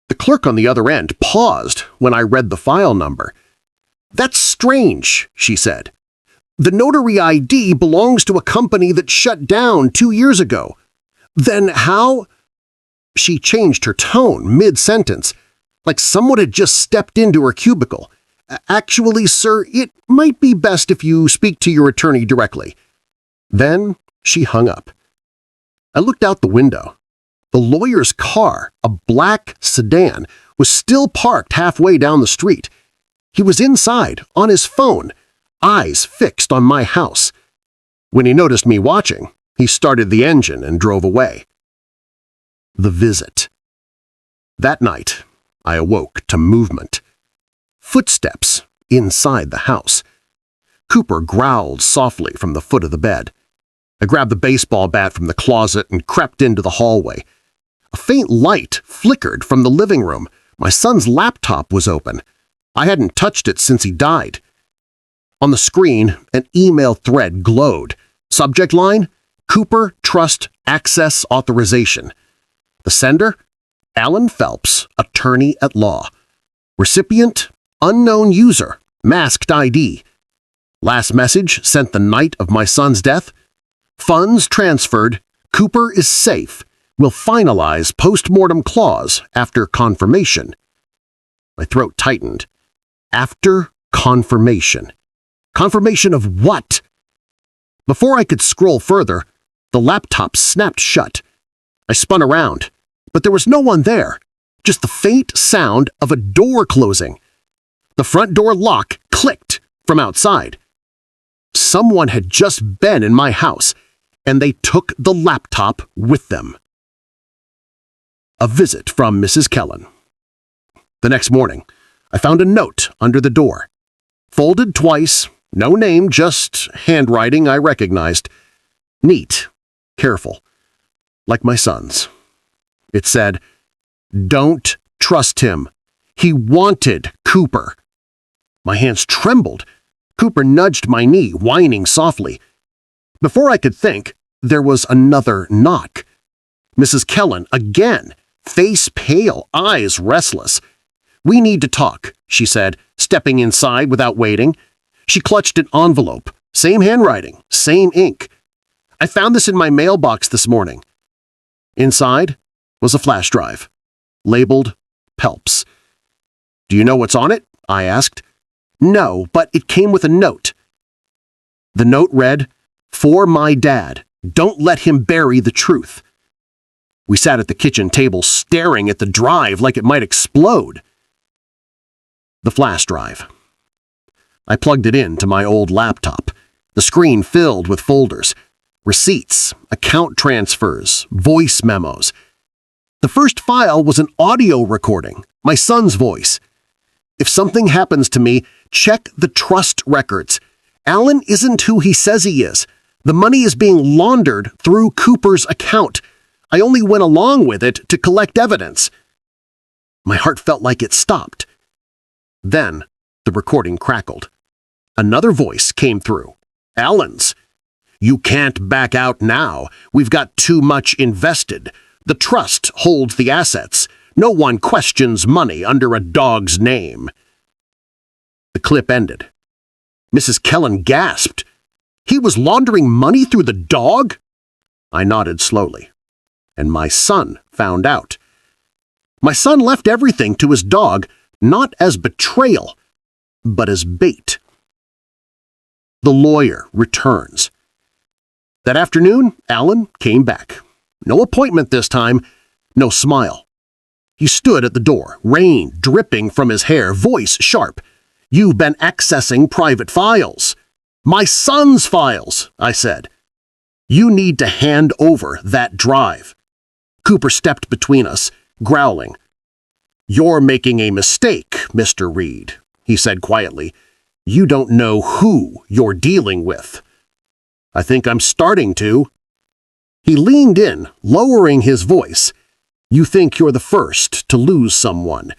The clerk on the other end paused when I read the file number. That's strange, she said. The notary ID belongs to a company that shut down 2 years ago. Then how? She changed her tone mid-sentence, like someone had just stepped into her cubicle. Actually, sir, it might be best if you speak to your attorney directly. Then she hung up. I looked out the window. The lawyer's car, a black sedan, was still parked halfway down the street. He was inside, on his phone, eyes fixed on my house. When he noticed me watching, he started the engine and drove away. The visit. That night, I awoke to movement. Footsteps inside the house. Cooper growled softly from the foot of the bed. I grabbed the baseball bat from the closet and crept into the hallway. A faint light flickered from the living room. My son's laptop was open. I hadn't touched it since he died. On the screen, an email thread glowed. Subject line, Cooper Trust Access Authorization. The sender, Alan Phelps, attorney at law. Recipient, unknown user, masked ID. Last message sent the night of my son's death. Funds transferred. Cooper is safe. Will finalize post-mortem clause after confirmation. My throat tightened. After confirmation. Confirmation of what? Before I could scroll further, the laptop snapped shut. I spun around, but there was no one there, just the faint sound of a door closing. The front door lock clicked from outside. Someone had just been in my house, and they took the laptop with them. A visit from Mrs. Kellen. The next morning, I found a note under the door. Folded twice, no name, just handwriting I recognized. Neat, careful, like my son's. It said, "Don't trust him. He wanted Cooper." My hands trembled. Cooper nudged my knee, whining softly. Before I could think, there was another knock. Mrs. Kellen again, face pale, eyes restless. "We need to talk," she said, stepping inside without waiting. She clutched an envelope, same handwriting, same ink. "I found this in my mailbox this morning." Inside was a flash drive, labeled Pelps. "Do you know what's on it?" I asked. "No, but it came with a note." The note read, "For my dad. Don't let him bury the truth." We sat at the kitchen table staring at the drive like it might explode. The flash drive. I plugged it into my old laptop, the screen filled with folders, receipts, account transfers, voice memos. The first file was an audio recording, my son's voice. "If something happens to me, check the trust records. Alan isn't who he says he is. The money is being laundered through Cooper's account. I only went along with it to collect evidence." My heart felt like it stopped. Then the recording crackled. Another voice came through. Alan's. "You can't back out now. We've got too much invested. The trust holds the assets. No one questions money under a dog's name." The clip ended. Mrs. Kellen gasped. "He was laundering money through the dog?" I nodded slowly. "And my son found out. My son left everything to his dog, not as betrayal, but as bait." The lawyer returns. That afternoon, Alan came back. No appointment this time, no smile. He stood at the door, rain dripping from his hair, voice sharp. "You've been accessing private files." "My son's files," I said. "You need to hand over that drive." Cooper stepped between us, growling. "You're making a mistake, Mr. Reed," he said quietly. "You don't know who you're dealing with." "I think I'm starting to." He leaned in, lowering his voice. "You think you're the first to lose someone.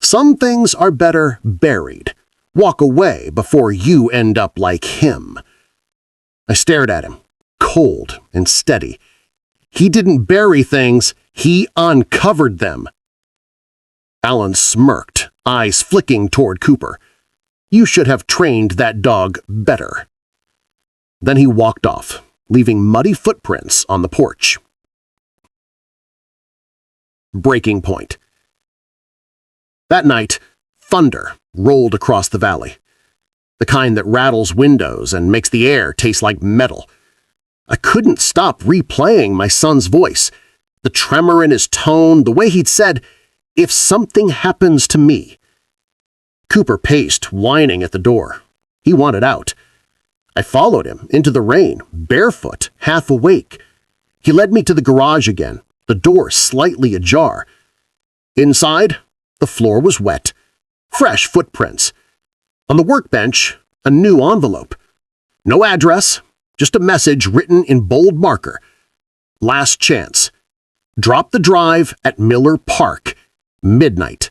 Some things are better buried. Walk away before you end up like him." I stared at him, cold and steady. He didn't bury things, he uncovered them. Alan smirked, eyes flicking toward Cooper. "You should have trained that dog better." Then he walked off, leaving muddy footprints on the porch. Breaking point. That night, thunder rolled across the valley. The kind that rattles windows and makes the air taste like metal. I couldn't stop replaying my son's voice, the tremor in his tone, the way he'd said, "If something happens to me." Cooper paced, whining at the door. He wanted out. I followed him into the rain, barefoot, half awake. He led me to the garage again, the door slightly ajar. Inside, the floor was wet. Fresh footprints. On the workbench, a new envelope. No address, just a message written in bold marker. Last chance. Drop the drive at Miller Park. Midnight.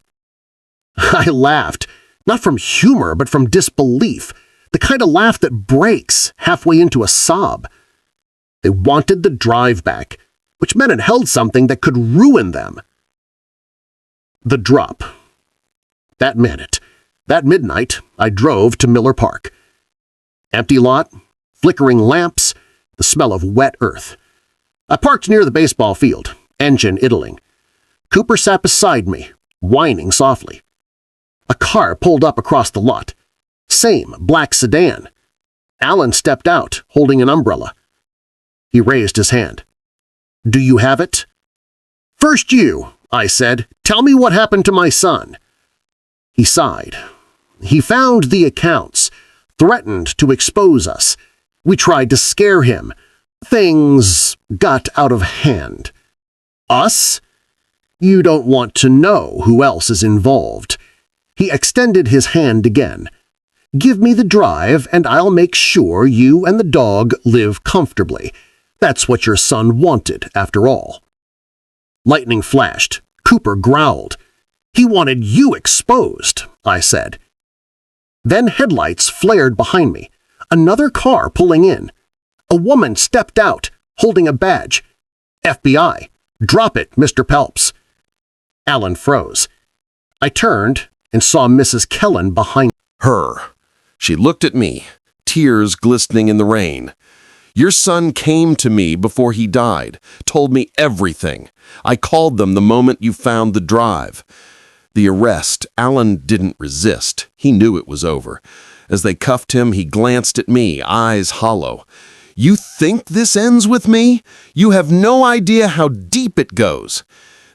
I laughed, not from humor, but from disbelief, the kind of laugh that breaks halfway into a sob. They wanted the drive back, which meant it held something that could ruin them. The drop. That minute, that midnight, I drove to Miller Park. Empty lot, flickering lamps, the smell of wet earth. I parked near the baseball field, engine idling. Cooper sat beside me, whining softly. A car pulled up across the lot. Same black sedan. Alan stepped out, holding an umbrella. He raised his hand. "Do you have it?" "First you," I said. "Tell me what happened to my son." He sighed. "He found the accounts, threatened to expose us. We tried to scare him. Things got out of hand." "Us?" "You don't want to know who else is involved." He extended his hand again. "Give me the drive and I'll make sure you and the dog live comfortably. That's what your son wanted, after all." Lightning flashed. Cooper growled. "He wanted you exposed," I said. Then headlights flared behind me. Another car pulling in. A woman stepped out, holding a badge. "FBI. Drop it, Mr. Pelps." Alan froze. I turned and saw Mrs. Kellen behind Her. She looked at me, tears glistening in the rain. "Your son came to me before he died, told me everything. I called them the moment you found the drive." The arrest, Alan didn't resist. He knew it was over. As they cuffed him, he glanced at me, eyes hollow. "You think this ends with me? You have no idea how deep it goes."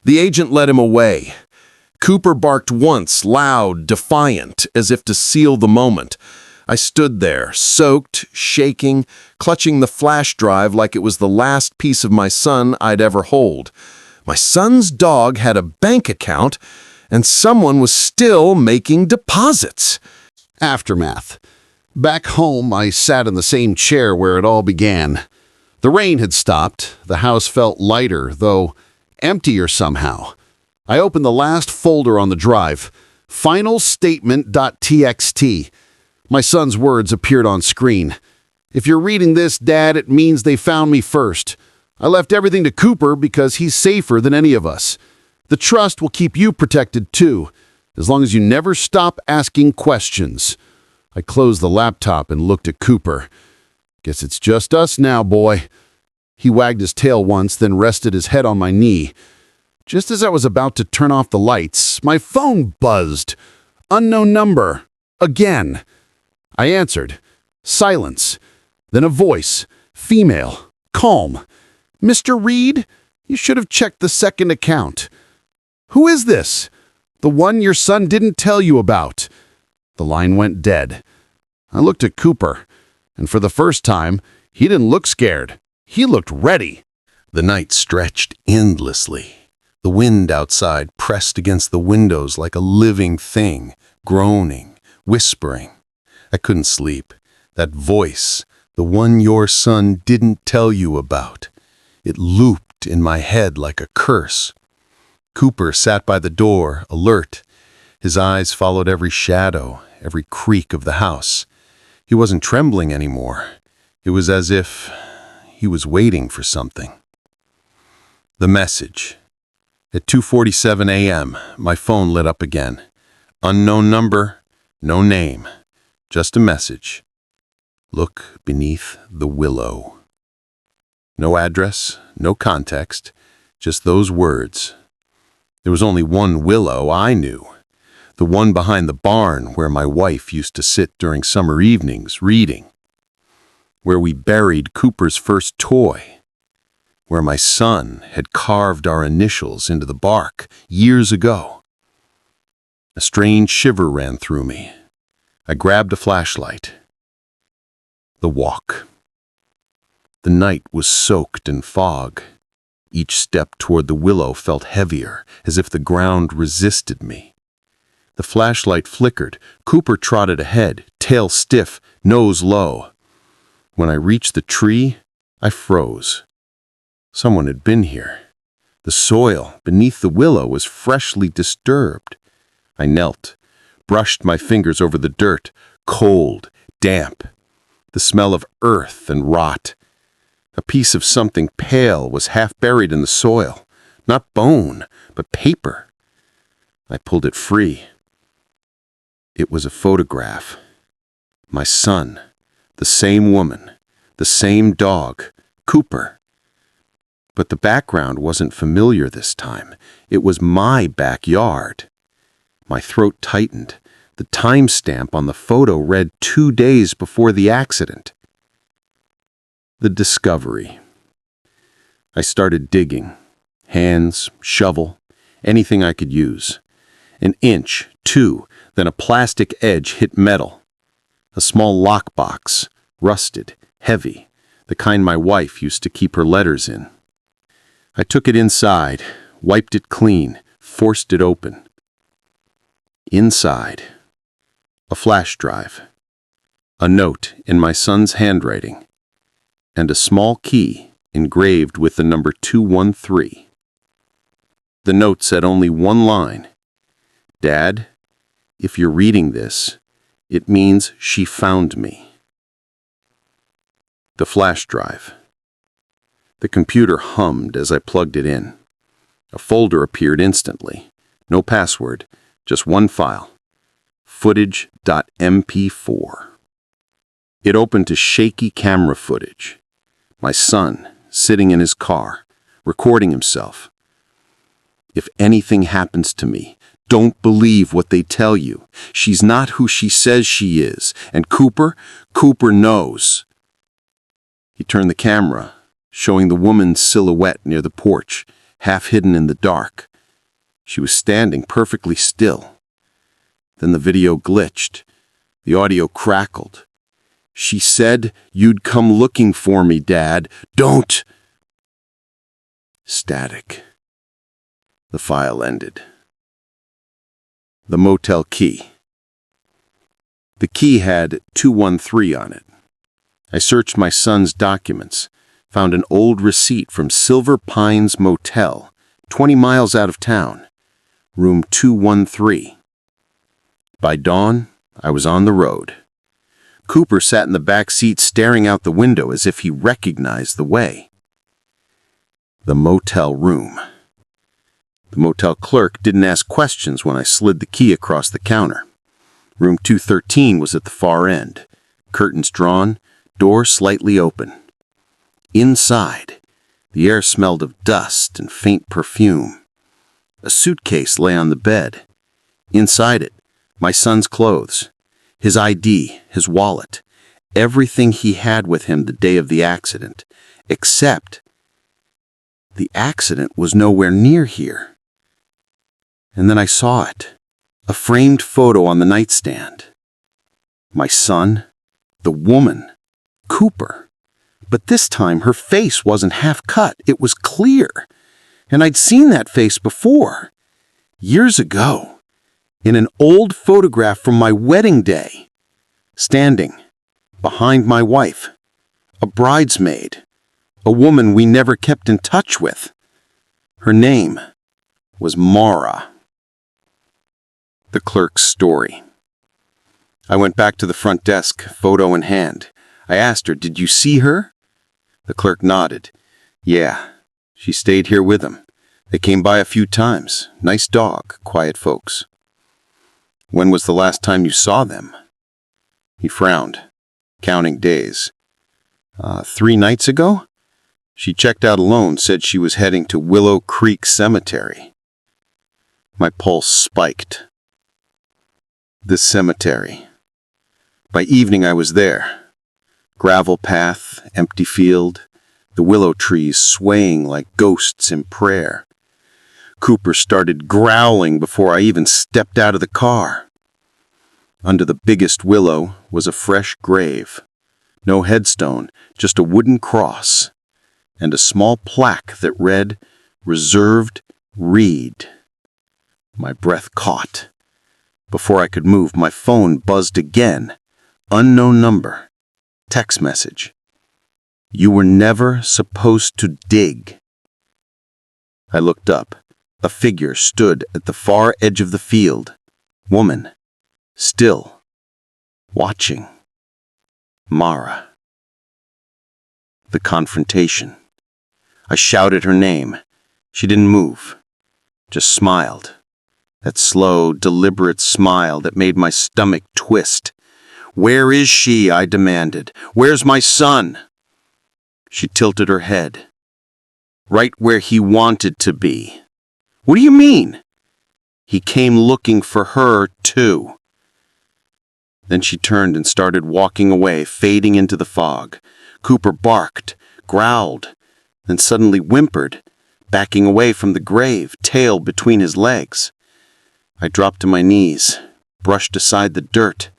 The agent led him away. Cooper barked once, loud, defiant, as if to seal the moment. I stood there, soaked, shaking, clutching the flash drive like it was the last piece of my son I'd ever hold. My son's dog had a bank account, and someone was still making deposits. Aftermath. Back home, I sat in the same chair where it all began. The rain had stopped. The house felt lighter, though emptier somehow. I opened the last folder on the drive, finalstatement.txt. My son's words appeared on screen. If you're reading this, Dad, it means they found me first. I left everything to Cooper because he's safer than any of us. The trust will keep you protected too, as long as you never stop asking questions. I closed the laptop and looked at Cooper. Guess it's just us now, boy. He wagged his tail once, then rested his head on my knee. Just as I was about to turn off the lights, my phone buzzed. Unknown number. Again. I answered. Silence. Then a voice. Female. Calm. Mr. Reed, you should have checked the second account. Who is this? The one your son didn't tell you about. The line went dead. I looked at Cooper, and for the first time, he didn't look scared. He looked ready. The night stretched endlessly. The wind outside pressed against the windows like a living thing, groaning, whispering. I couldn't sleep. That voice, the one your son didn't tell you about. It looped in my head like a curse. Cooper sat by the door, alert. His eyes followed every shadow, every creak of the house. He wasn't trembling anymore. It was as if he was waiting for something. The message. At 2:47 a.m., my phone lit up again. Unknown number, no name, just a message. Look beneath the willow. No address, no context, just those words. There was only one willow I knew. The one behind the barn where my wife used to sit during summer evenings reading. Where we buried Cooper's first toy. Where my son had carved our initials into the bark years ago. A strange shiver ran through me. I grabbed a flashlight. The walk. The night was soaked in fog. Each step toward the willow felt heavier, as if the ground resisted me. The flashlight flickered. Cooper trotted ahead, tail stiff, nose low. When I reached the tree, I froze. Someone had been here. The soil beneath the willow was freshly disturbed. I knelt, brushed my fingers over the dirt, cold, damp. The smell of earth and rot. A piece of something pale was half buried in the soil. Not bone, but paper. I pulled it free. It was a photograph. My son, the same woman, the same dog, Cooper. But the background wasn't familiar this time. It was my backyard. My throat tightened. The timestamp on the photo read 2 days before the accident. The discovery. I started digging. Hands, shovel, anything I could use. An inch, 2, then a plastic edge hit metal. A small lockbox, rusted, heavy, the kind my wife used to keep her letters in. I took it inside, wiped it clean, forced it open. Inside, a flash drive, a note in my son's handwriting, and a small key engraved with the number 213. The note said only one line. Dad, if you're reading this, it means she found me. The flash drive. The computer hummed as I plugged it in. A folder appeared instantly. No password, just one file. Footage.mp4. It opened to shaky camera footage. My son, sitting in his car, recording himself. If anything happens to me, don't believe what they tell you. She's not who she says she is. And Cooper knows. He turned the camera, showing the woman's silhouette near the porch, half hidden in the dark. She was standing perfectly still. Then the video glitched. The audio crackled. She said, "You'd come looking for me, Dad. Don't!" Static. The file ended. The motel key. The key had 213 on it. I searched my son's documents, found an old receipt from Silver Pines Motel, 20 miles out of town, room 213. By dawn, I was on the road. Cooper sat in the back seat staring out the window as if he recognized the way. The motel room. The motel clerk didn't ask questions when I slid the key across the counter. Room 213 was at the far end, curtains drawn, door slightly open. Inside, the air smelled of dust and faint perfume. A suitcase lay on the bed. Inside it, my son's clothes, his ID, his wallet, everything he had with him the day of the accident, except the accident was nowhere near here. And then I saw it, a framed photo on the nightstand. My son, the woman, Cooper. But this time her face wasn't half cut, it was clear. And I'd seen that face before, years ago, in an old photograph from my wedding day. Standing behind my wife, a bridesmaid, a woman we never kept in touch with. Her name was Mara. The clerk's story. I went back to the front desk, photo in hand. I asked her, "Did you see her?" The clerk nodded. "Yeah, she stayed here with him. They came by a few times. Nice dog, quiet folks." "When was the last time you saw them?" He frowned, counting days. 3 nights ago? She checked out alone, said she was heading to Willow Creek Cemetery. My pulse spiked. The cemetery. By evening I was there. Gravel path, empty field, the willow trees swaying like ghosts in prayer. Cooper started growling before I even stepped out of the car. Under the biggest willow was a fresh grave. No headstone, just a wooden cross, and a small plaque that read, "Reserved Reed." My breath caught. Before I could move, my phone buzzed again. Unknown number. Text message. "You were never supposed to dig." I looked up. A figure stood at the far edge of the field. Woman. Still. Watching. Mara. The confrontation. I shouted her name. She didn't move. Just smiled. That slow, deliberate smile that made my stomach twist. "Where is she?" I demanded. "Where's my son?" She tilted her head. "Right where he wanted to be." "What do you mean?" "He came looking for her, too." Then she turned and started walking away, fading into the fog. Cooper barked, growled, then suddenly whimpered, backing away from the grave, tail between his legs. I dropped to my knees, brushed aside the dirt.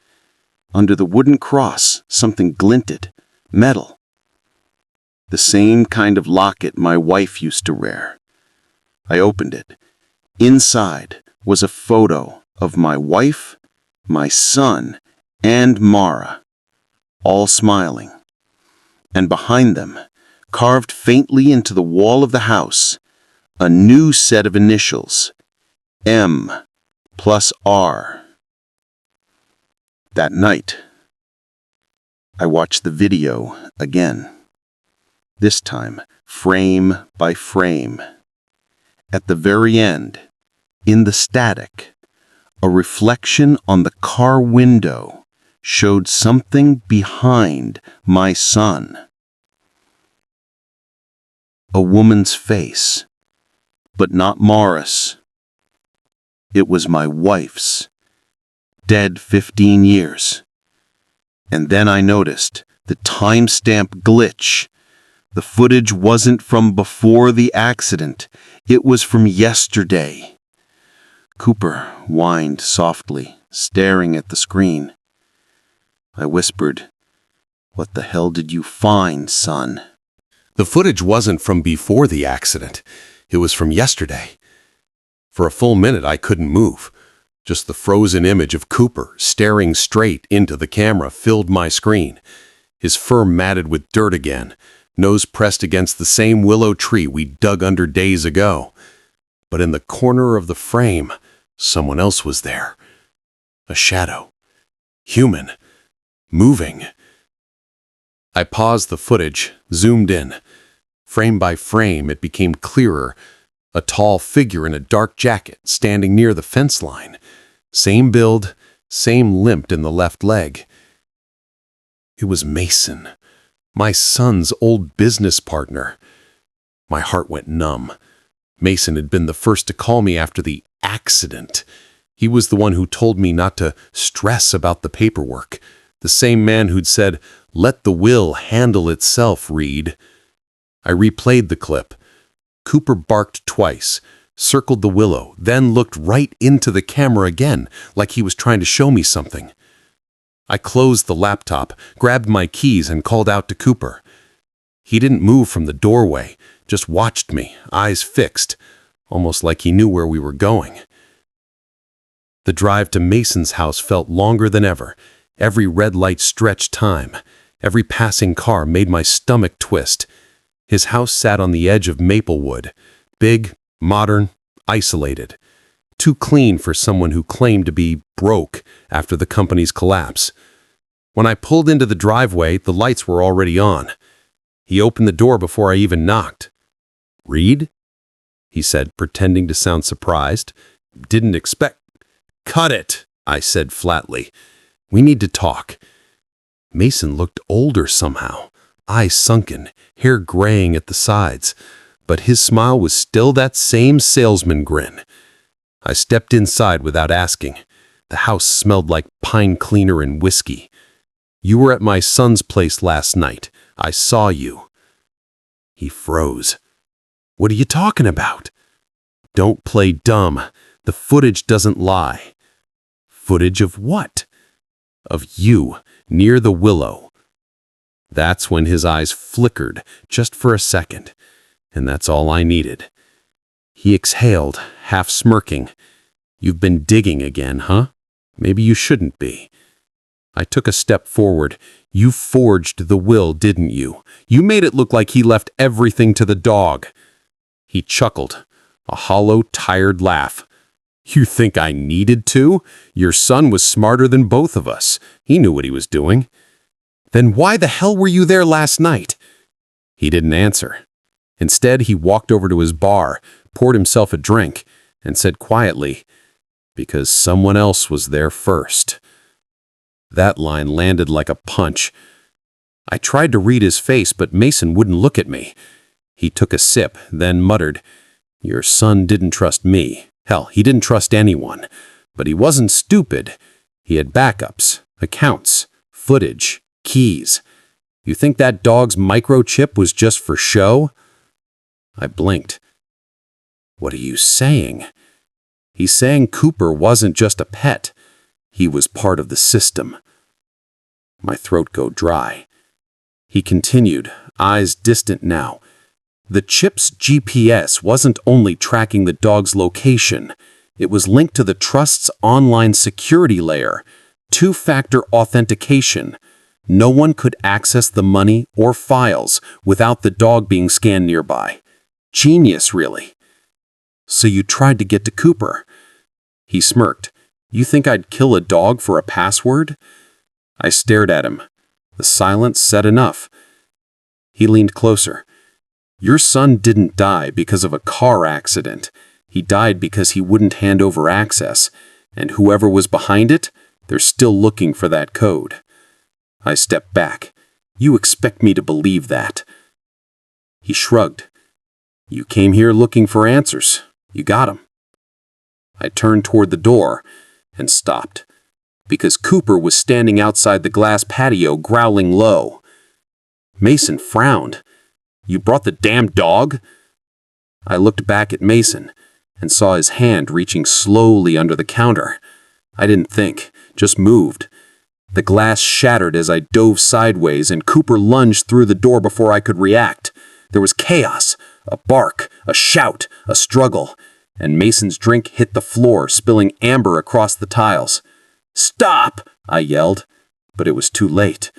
Under the wooden cross, something glinted, metal. The same kind of locket my wife used to wear. I opened it. Inside was a photo of my wife, my son, and Mara, all smiling. And behind them, carved faintly into the wall of the house, a new set of initials, M+R. That night, I watched the video again. This time, frame by frame. At the very end, in the static, a reflection on the car window showed something behind my son. A woman's face, but not Morris. It was my wife's, dead 15 years. And then I noticed the timestamp glitch. The footage wasn't from before the accident. It was from yesterday. Cooper whined softly, staring at the screen. I whispered, "What the hell did you find, son?" The footage wasn't from before the accident. It was from yesterday. For a full minute, I couldn't move. Just the frozen image of Cooper staring straight into the camera filled my screen. His fur matted with dirt again, nose pressed against the same willow tree we dug under days ago. But in the corner of the frame, someone else was there. A shadow. Human. Moving. I paused the footage, zoomed in. Frame by frame, it became clearer. A tall figure in a dark jacket standing near the fence line. Same build, same limp in the left leg. It was Mason, my son's old business partner. My heart went numb. Mason had been the first to call me after the accident. He was the one who told me not to stress about the paperwork. The same man who'd said, "Let the will handle itself, Reed." I replayed the clip. Cooper barked twice, circled the willow, then looked right into the camera again, like he was trying to show me something. I closed the laptop, grabbed my keys, and called out to Cooper. He didn't move from the doorway, just watched me, eyes fixed, almost like he knew where we were going. The drive to Mason's house felt longer than ever. Every red light stretched time. Every passing car made my stomach twist. His house sat on the edge of Maplewood. Big, modern, isolated. Too clean for someone who claimed to be broke after the company's collapse. When I pulled into the driveway, the lights were already on. He opened the door before I even knocked. "Reed?" he said, pretending to sound surprised. "Didn't expect—" "Cut it," I said flatly. "We need to talk." Mason looked older somehow, eyes sunken, hair graying at the sides, but his smile was still that same salesman grin. I stepped inside without asking. The house smelled like pine cleaner and whiskey. "You were at my son's place last night. I saw you." He froze. "What are you talking about?" "Don't play dumb. The footage doesn't lie." "Footage of what?" "Of you, near the willow." That's when his eyes flickered, just for a second, and that's all I needed. He exhaled, half smirking. "You've been digging again, huh? Maybe you shouldn't be." I took a step forward. "You forged the will, didn't you? You made it look like he left everything to the dog." He chuckled, a hollow, tired laugh. "You think I needed to? Your son was smarter than both of us. He knew what he was doing." "Then why the hell were you there last night?" He didn't answer. Instead, he walked over to his bar, poured himself a drink, and said quietly, "Because someone else was there first." That line landed like a punch. I tried to read his face, but Mason wouldn't look at me. He took a sip, then muttered, "Your son didn't trust me. Hell, he didn't trust anyone. But he wasn't stupid. He had backups, accounts, footage, keys. You think that dog's microchip was just for show?" I blinked. "What are you saying?" "He's saying Cooper wasn't just a pet. He was part of the system." My throat go dry. He continued, eyes distant now. "The chip's GPS wasn't only tracking the dog's location. It was linked to the trust's online security layer, two-factor authentication. No one could access the money or files without the dog being scanned nearby. Genius, really." "So you tried to get to Cooper?" He smirked. "You think I'd kill a dog for a password?" I stared at him. The silence said enough. He leaned closer. "Your son didn't die because of a car accident. He died because he wouldn't hand over access, and whoever was behind it, they're still looking for that code." I stepped back. "You expect me to believe that?" He shrugged. "You came here looking for answers. You got 'em." I turned toward the door and stopped, because Cooper was standing outside the glass patio growling low. Mason frowned. "You brought the damn dog?" I looked back at Mason and saw his hand reaching slowly under the counter. I didn't think, just moved. The glass shattered as I dove sideways, and Cooper lunged through the door before I could react. There was chaos, a bark, a shout, a struggle, and Mason's drink hit the floor, spilling amber across the tiles. "Stop!" I yelled, but it was too late.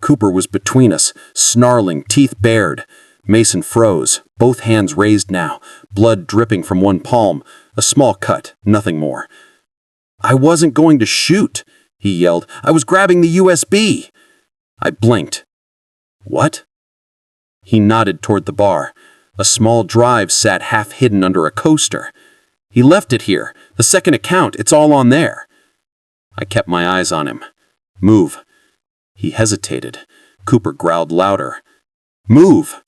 Cooper was between us, snarling, teeth bared. Mason froze, both hands raised now, blood dripping from one palm, a small cut, nothing more. "I wasn't going to shoot," he yelled. "I was grabbing the USB." I blinked. "What?" He nodded toward the bar. A small drive sat half hidden under a coaster. "He left it here. The second account, it's all on there." I kept my eyes on him. "Move." He hesitated. Cooper growled louder. "Move."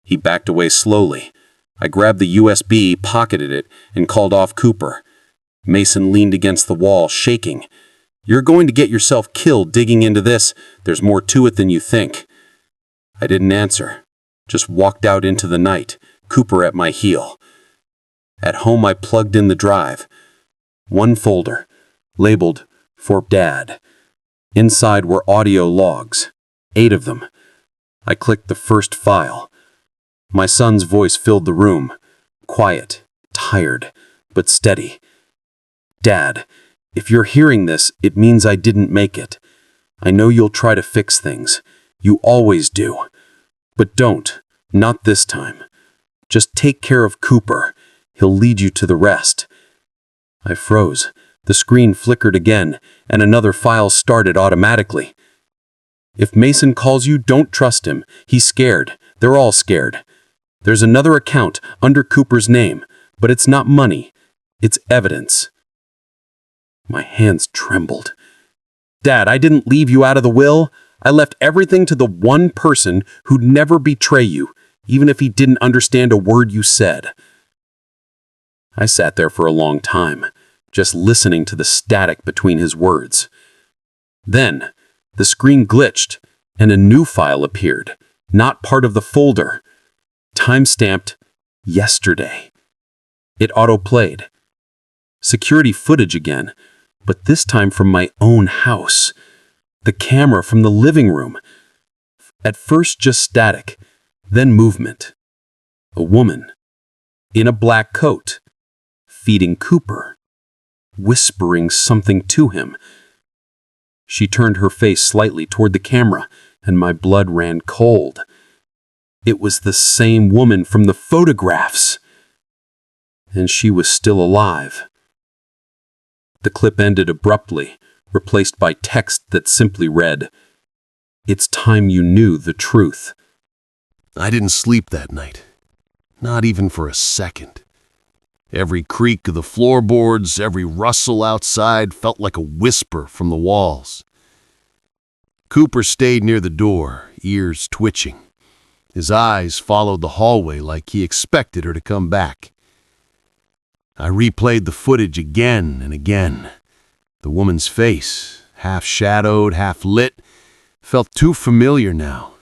He backed away slowly. I grabbed the USB, pocketed it, and called off Cooper. Mason leaned against the wall, shaking. "You're going to get yourself killed digging into this. There's more to it than you think." I didn't answer, just walked out into the night, Cooper at my heel. At home, I plugged in the drive. One folder, labeled for Dad. Inside were audio logs, 8 of them. I clicked the first file. My son's voice filled the room, quiet, tired, but steady. "Dad, if you're hearing this, it means I didn't make it. I know you'll try to fix things. You always do. But don't, not this time. Just take care of Cooper. He'll lead you to the rest." I froze. The screen flickered again, and another file started automatically. "If Mason calls you, don't trust him. He's scared. They're all scared. There's another account under Cooper's name, but it's not money. It's evidence." My hands trembled. "Dad, I didn't leave you out of the will. I left everything to the one person who'd never betray you, even if he didn't understand a word you said." I sat there for a long time, just listening to the static between his words. Then, the screen glitched, and a new file appeared, not part of the folder. Time-stamped, yesterday. It auto-played. Security footage again, but this time from my own house. The camera from the living room. At first just static, then movement. A woman, in a black coat, feeding Cooper, whispering something to him. She turned her face slightly toward the camera, and my blood ran cold. It was the same woman from the photographs. And she was still alive. The clip ended abruptly, replaced by text that simply read, "It's time you knew the truth." I didn't sleep that night. Not even for a second. Every creak of the floorboards, every rustle outside felt like a whisper from the walls. Cooper stayed near the door, ears twitching. His eyes followed the hallway like he expected her to come back. I replayed the footage again and again. The woman's face, half shadowed, half lit, felt too familiar now.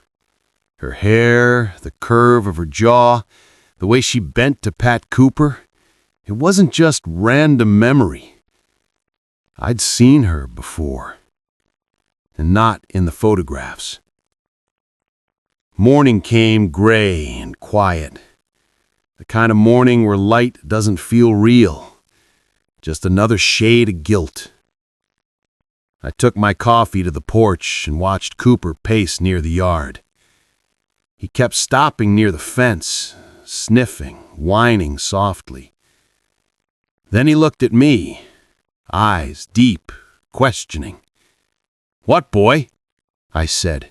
Her hair, the curve of her jaw, the way she bent to pat Cooper, it wasn't just random memory. I'd seen her before, and not in the photographs. Morning came gray and quiet. The kind of morning where light doesn't feel real, just another shade of guilt. I took my coffee to the porch and watched Cooper pace near the yard. He kept stopping near the fence, sniffing, whining softly. Then he looked at me, eyes deep, questioning. "What, boy?" I said.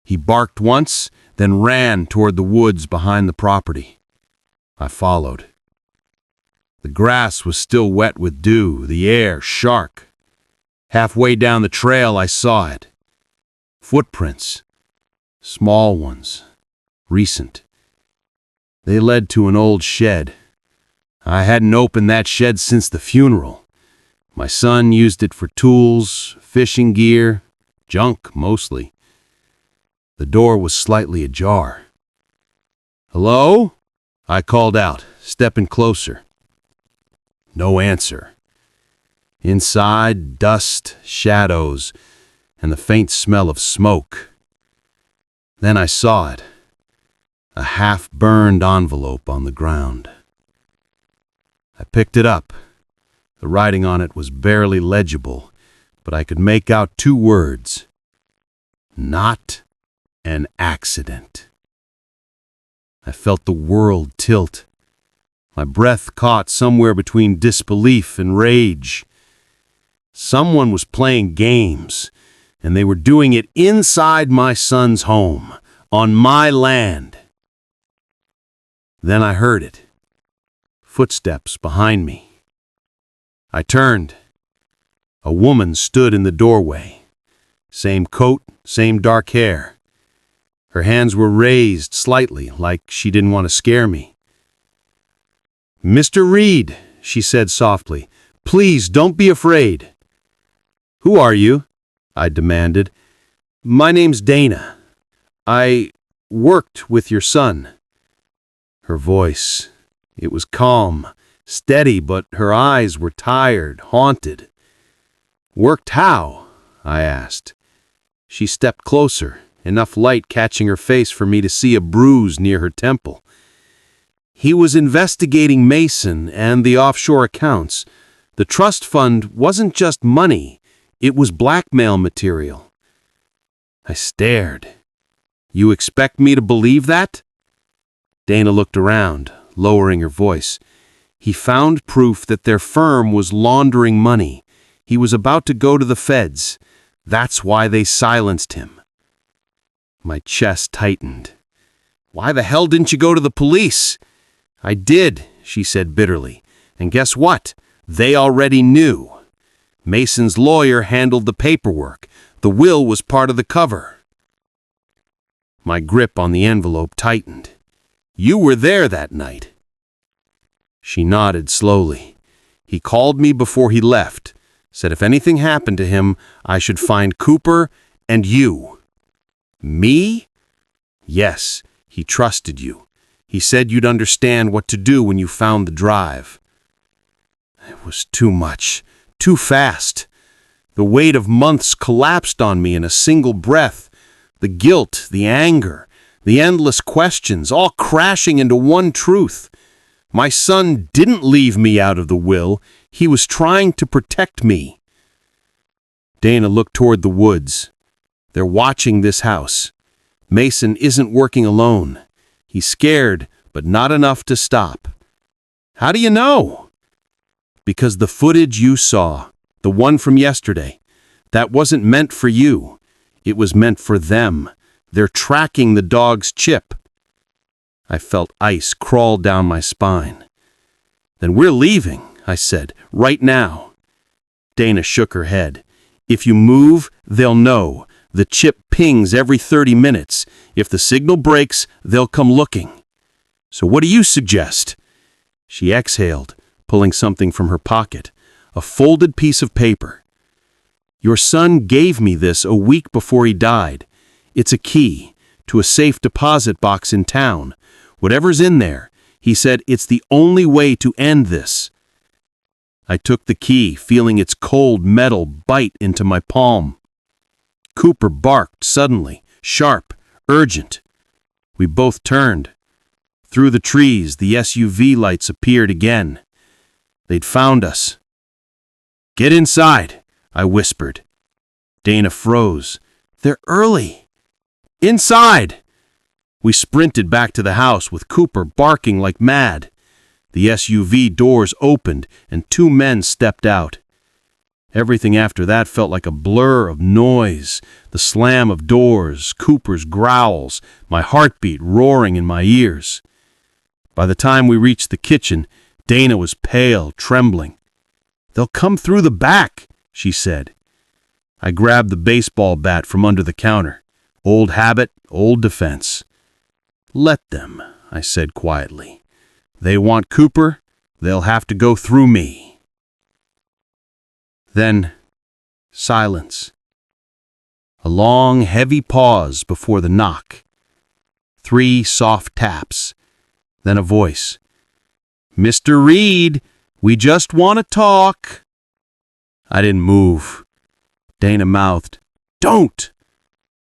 He barked once, then ran toward the woods behind the property. I followed. The grass was still wet with dew, the air sharp. Halfway down the trail, I saw it. Footprints. Small ones. Recent. They led to an old shed. I hadn't opened that shed since the funeral. My son used it for tools, fishing gear, junk mostly. The door was slightly ajar. "Hello?" I called out, stepping closer. No answer. Inside, dust, shadows, and the faint smell of smoke. Then I saw it. A half-burned envelope on the ground. I picked it up. The writing on it was barely legible, but I could make out 2 words. Not an accident. I felt the world tilt. My breath caught somewhere between disbelief and rage. Someone was playing games, and they were doing it inside my son's home, on my land. Then I heard it. Footsteps behind me. I turned. A woman stood in the doorway. Same coat, same dark hair. Her hands were raised slightly, like she didn't want to scare me. "Mr. Reed," she said softly, "please don't be afraid." "Who are you?" I demanded. "My name's Dana. I worked with your son." Her voice, it was calm, steady, but her eyes were tired, haunted. "Worked how?" I asked. She stepped closer, enough light catching her face for me to see a bruise near her temple. "He was investigating Mason and the offshore accounts. The trust fund wasn't just money, it was blackmail material." I stared. "You expect me to believe that?" Dana looked around, lowering her voice. "He found proof that their firm was laundering money. He was about to go to the feds. That's why they silenced him." My chest tightened. "Why the hell didn't you go to the police?" "I did," she said bitterly. "And guess what? They already knew. Mason's lawyer handled the paperwork. The will was part of the cover." My grip on the envelope tightened. "You were there that night." She nodded slowly. "He called me before he left, said if anything happened to him, I should find Cooper and you." "Me?" "Yes, he trusted you. He said you'd understand what to do when you found the drive." It was too much, too fast. The weight of months collapsed on me in a single breath. The guilt, the anger, the endless questions, all crashing into one truth. My son didn't leave me out of the will. He was trying to protect me. Dana looked toward the woods. "They're watching this house. Mason isn't working alone. He's scared, but not enough to stop." "How do you know?" "Because the footage you saw, the one from yesterday, that wasn't meant for you. It was meant for them. They're tracking the dog's chip." I felt ice crawl down my spine. "Then we're leaving," I said, "right now." Dana shook her head. "If you move, they'll know. The chip pings every 30 minutes. If the signal breaks, they'll come looking." "So what do you suggest?" She exhaled, pulling something from her pocket, a folded piece of paper. "Your son gave me this a week before he died. It's a key to a safe deposit box in town. Whatever's in there, he said it's the only way to end this." I took the key, feeling its cold metal bite into my palm. Cooper barked suddenly, sharp, urgent. We both turned. Through the trees, the SUV lights appeared again. They'd found us. "Get inside," I whispered. Dana froze. "They're early." "Inside!" We sprinted back to the house with Cooper barking like mad. The SUV doors opened and 2 men stepped out. Everything after that felt like a blur of noise, the slam of doors, Cooper's growls, my heartbeat roaring in my ears. By the time we reached the kitchen, Dana was pale, trembling. "They'll come through the back," she said. I grabbed the baseball bat from under the counter. Old habit, old defense. "Let them," I said quietly. "They want Cooper, they'll have to go through me." Then, silence. A long, heavy pause before the knock. 3 soft taps. Then a voice. "Mr. Reed, we just want to talk." I didn't move. Dana mouthed, "Don't!"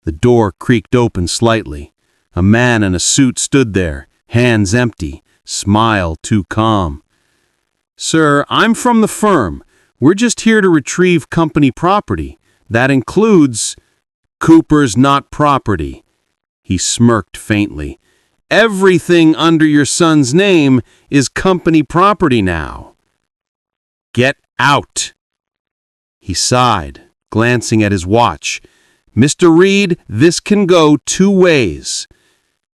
The door creaked open slightly. A man in a suit stood there, hands empty, smile too calm. Sir, I'm from the firm. We're just here to retrieve company property. That includes Cooper's not property. He smirked faintly. Everything under your son's name is company property now. Get out. He sighed, glancing at his watch. Mr. Reed, this can go two ways.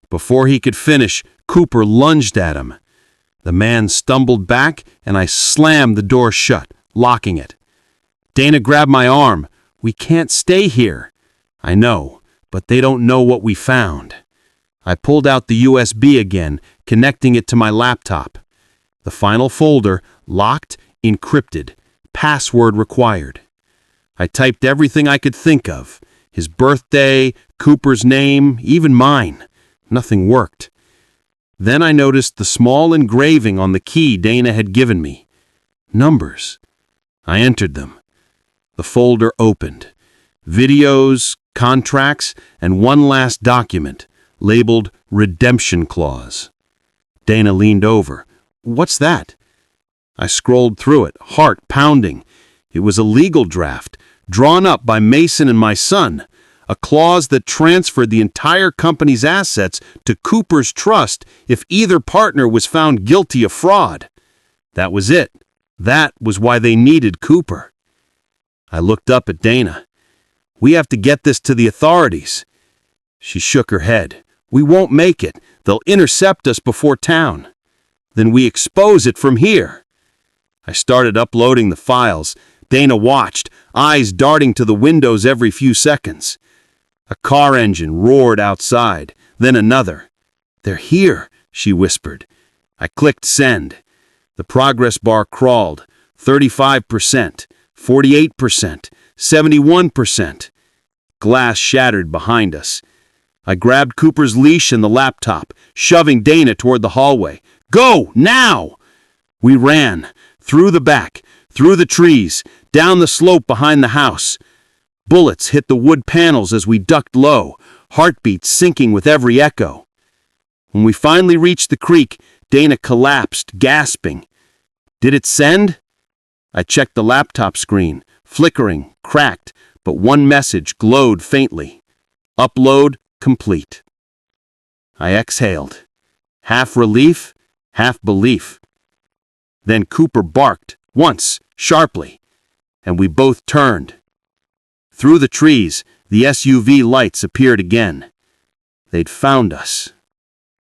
Before he could finish, Cooper lunged at him. The man stumbled back, and I slammed the door shut, locking it. Dana grabbed my arm. We can't stay here. I know, but they don't know what we found. I pulled out the USB again, connecting it to my laptop. The final folder, locked, encrypted, password required. I typed everything I could think of. His birthday, Cooper's name, even mine. Nothing worked. Then I noticed the small engraving on the key Dana had given me. Numbers. I entered them. The folder opened. Videos, contracts, and one last document, labeled Redemption Clause. Dana leaned over. What's that? I scrolled through it, heart pounding. It was a legal draft, drawn up by Mason and my son, a clause that transferred the entire company's assets to Cooper's trust if either partner was found guilty of fraud. That was it. That was why they needed Cooper. I looked up at Dana. We have to get this to the authorities. She shook her head. We won't make it. They'll intercept us before town. Then we expose it from here. I started uploading the files. Dana watched, eyes darting to the windows every few seconds. A car engine roared outside, then another. They're here, she whispered. I clicked send. The progress bar crawled. 35%, 48%, 71%. Glass shattered behind us. I grabbed Cooper's leash and the laptop, shoving Dana toward the hallway. Go, now! We ran, through the back, through the trees, down the slope behind the house. Bullets hit the wood panels as we ducked low, heartbeats sinking with every echo. When we finally reached the creek, Dana collapsed, gasping. Did it send? I checked the laptop screen, flickering, cracked, but one message glowed faintly. Upload complete. I exhaled. Half relief, half belief. Then Cooper barked, once, sharply, and we both turned. Through the trees, the SUV lights appeared again. They'd found us.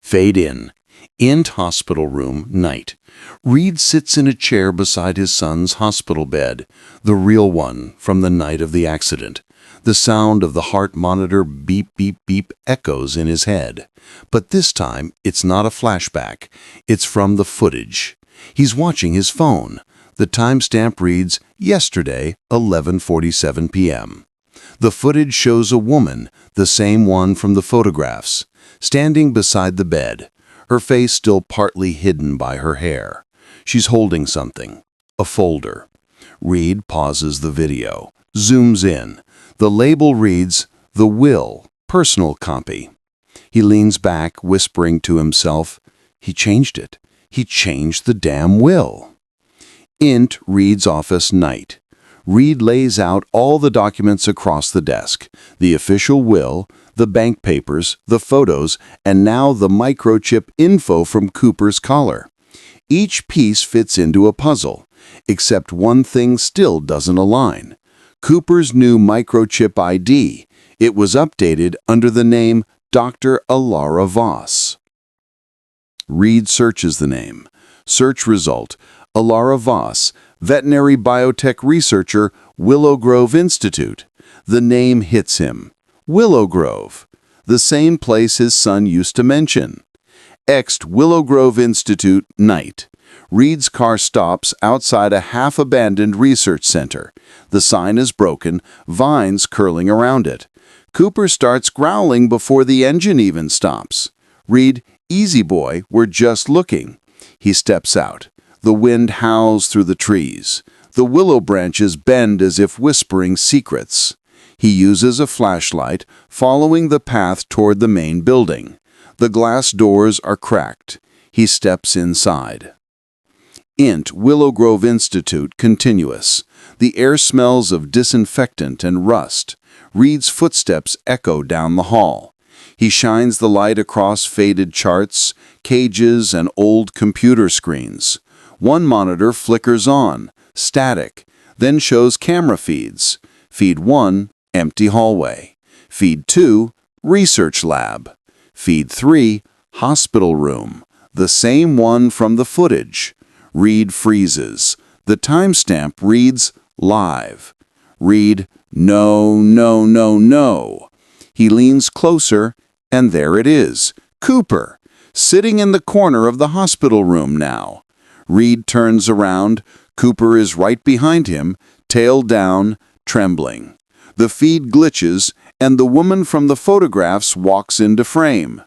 Fade in. End hospital room, night. Reed sits in a chair beside his son's hospital bed, the real one from the night of the accident. The sound of the heart monitor beep, beep, beep echoes in his head. But this time, it's not a flashback. It's from the footage. He's watching his phone. The timestamp reads, yesterday, 11:47 p.m. The footage shows a woman, the same one from the photographs, standing beside the bed, her face still partly hidden by her hair. She's holding something, a folder. Reed pauses the video, zooms in. The label reads, The Will, personal copy. He leans back, whispering to himself, he changed it. He changed the damn will. Int Reed's office, night. Reed lays out all the documents across the desk, the official will, the bank papers, the photos, and now the microchip info from Cooper's collar. Each piece fits into a puzzle, except one thing still doesn't align. Cooper's new microchip ID. It was updated under the name Dr. Alara Voss. Reed searches the name. Search result, Alara Voss, veterinary biotech researcher, Willow Grove Institute. The name hits him. Willow Grove, the same place his son used to mention. Ext Willow Grove Institute, night. Reed's car stops outside a half-abandoned research center. The sign is broken, vines curling around it. Cooper starts growling before the engine even stops. Reed, easy boy, we're just looking. He steps out. The wind howls through the trees. The willow branches bend as if whispering secrets. He uses a flashlight, following the path toward the main building. The glass doors are cracked. He steps inside. Int Willow Grove Institute continuous. The air smells of disinfectant and rust. Reed's footsteps echo down the hall. He shines the light across faded charts, cages, and old computer screens. One monitor flickers on, static, then shows camera feeds. Feed 1, empty hallway. Feed 2, research lab. Feed 3, hospital room, the same one from the footage. Reed freezes. The timestamp reads live. Reed, no, no, no, no. He leans closer, and there it is, Cooper, sitting in the corner of the hospital room now. Reed turns around. Cooper is right behind him, tail down, trembling. The feed glitches, and the woman from the photographs walks into frame.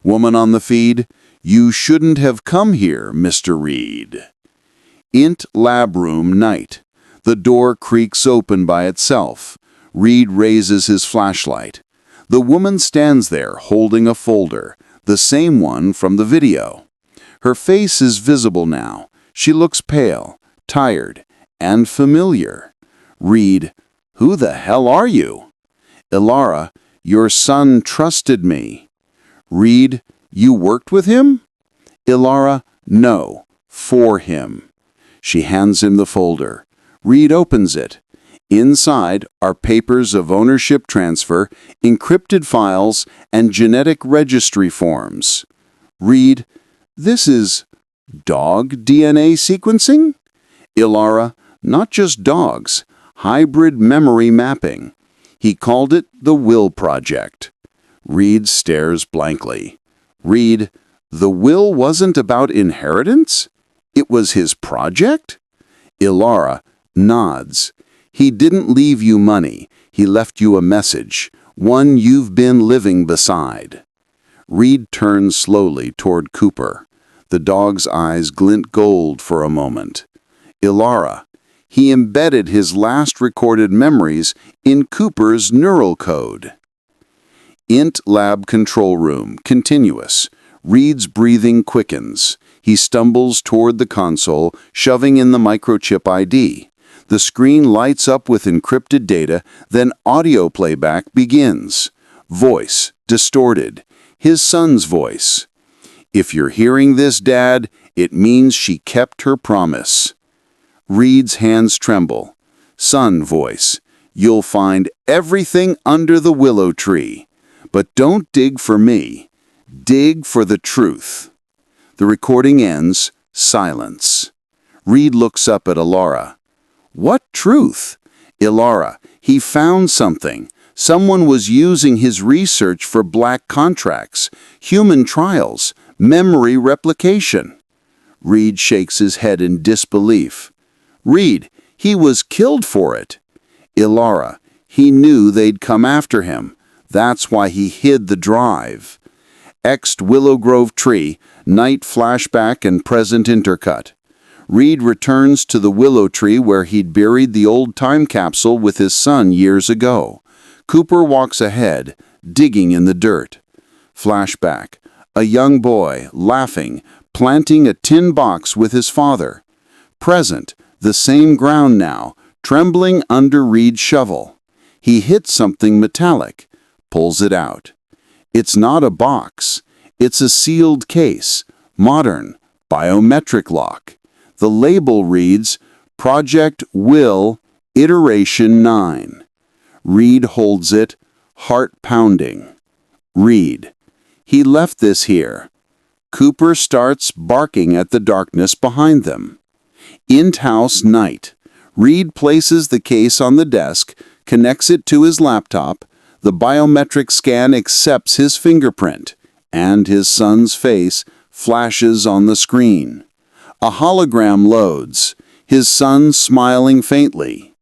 Woman on the feed, you shouldn't have come here, Mr. Reed. Int lab room night. The door creaks open by itself. Reed raises his flashlight. The woman stands there holding a folder, the same one from the video. Her face is visible now. She looks pale, tired, and familiar. Reed, who the hell are you? Ilara, your son trusted me. Reed, you worked with him? Ilara, no, for him. She hands him the folder. Reed opens it. Inside are papers of ownership transfer, encrypted files, and genetic registry forms. Reed, this is dog DNA sequencing? Ilara, not just dogs, hybrid memory mapping. He called it the Will Project. Reed stares blankly. Reed, the will wasn't about inheritance? It was his project? Ilara nods. He didn't leave you money. He left you a message, one you've been living beside. Reed turns slowly toward Cooper. The dog's eyes glint gold for a moment. Ilara, he embedded his last recorded memories in Cooper's neural code. Int lab control room, continuous. Reed's breathing quickens. He stumbles toward the console, shoving in the microchip ID. The screen lights up with encrypted data, then audio playback begins. Voice, distorted. His son's voice. If you're hearing this, Dad, it means she kept her promise. Reed's hands tremble. Son voice. You'll find everything under the willow tree. But don't dig for me. Dig for the truth. The recording ends. Silence. Reed looks up at Ilara. What truth? Ilara, he found something. Someone was using his research for black contracts, human trials, memory replication. Reed shakes his head in disbelief. Reed, he was killed for it. Ilara, he knew they'd come after him. That's why he hid the drive. Exed Willow Grove tree, night flashback and present intercut. Reed returns to the willow tree where he'd buried the old time capsule with his son years ago. Cooper walks ahead, digging in the dirt. Flashback. A young boy, laughing, planting a tin box with his father. Present. The same ground now, trembling under Reed's shovel. He hits something metallic, pulls it out. It's not a box. It's a sealed case, modern, biometric lock. The label reads, Project Will, Iteration 9. Reed holds it, heart pounding. Reed. He left this here. Cooper starts barking at the darkness behind them. In-house night. Reed places the case on the desk, connects it to his laptop. The biometric scan accepts his fingerprint, and his son's face flashes on the screen. A hologram loads, his son smiling faintly.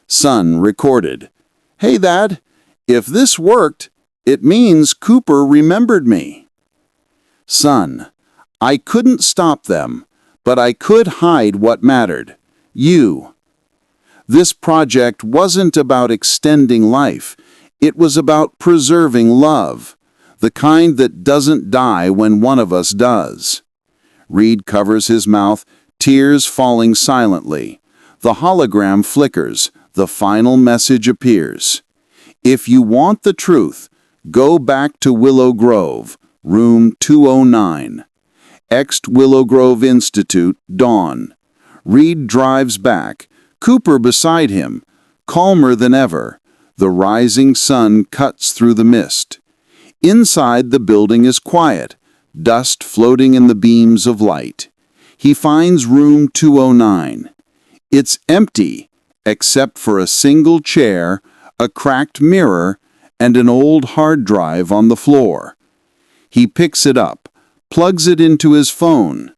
Son recorded. Hey, Dad, if this worked, it means Cooper remembered me. Son, I couldn't stop them, but I could hide what mattered. You. This project wasn't about extending life. It was about preserving love, the kind that doesn't die when one of us does. Reed covers his mouth, tears falling silently. The hologram flickers. The final message appears. If you want the truth, go back to Willow Grove, room 209. Ext Willow Grove Institute, dawn. Reed drives back, Cooper beside him, calmer than ever. The rising sun cuts through the mist. Inside, the building is quiet, dust floating in the beams of light. He finds room 209. It's empty, except for a single chair, a cracked mirror, and an old hard drive on the floor. He picks it up, plugs it into his phone.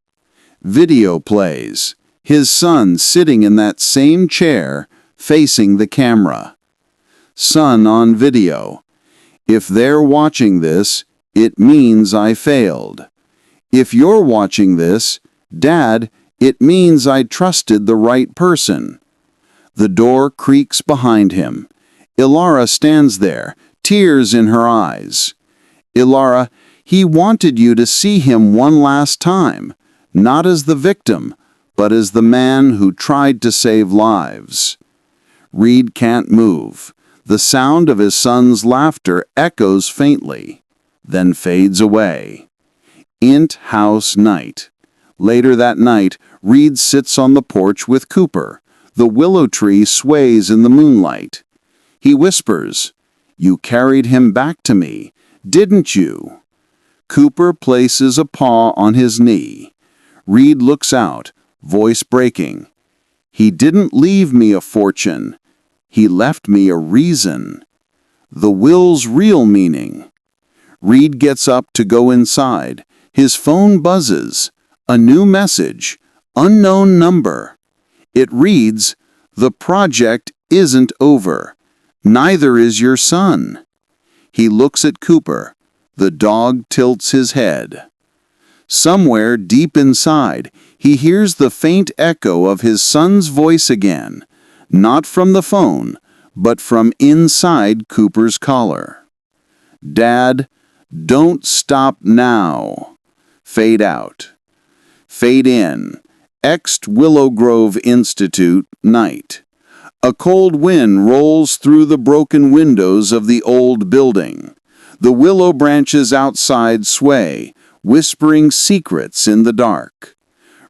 Video plays, his son sitting in that same chair, facing the camera. Son on video. If they're watching this, it means I failed. If you're watching this, Dad, it means I trusted the right person. The door creaks behind him. Ilara stands there, tears in her eyes. Ilara, he wanted you to see him one last time, not as the victim, but as the man who tried to save lives. Reed can't move. The sound of his son's laughter echoes faintly, then fades away. Int house night. Later that night, Reed sits on the porch with Cooper. The willow tree sways in the moonlight. He whispers, "You carried him back to me, didn't you?" Cooper places a paw on his knee. Reed looks out, voice breaking. "He didn't leave me a fortune. He left me a reason. The will's real meaning." Reed gets up to go inside. His phone buzzes. A new message. Unknown number. It reads, "The project isn't over. Neither is your son." He looks at Cooper. The dog tilts his head. Somewhere deep inside, he hears the faint echo of his son's voice again, not from the phone, but from inside Cooper's collar. "Dad, don't stop now." Fade out. Fade in. Ext Willow Grove Institute, night. A cold wind rolls through the broken windows of the old building. The willow branches outside sway, whispering secrets in the dark.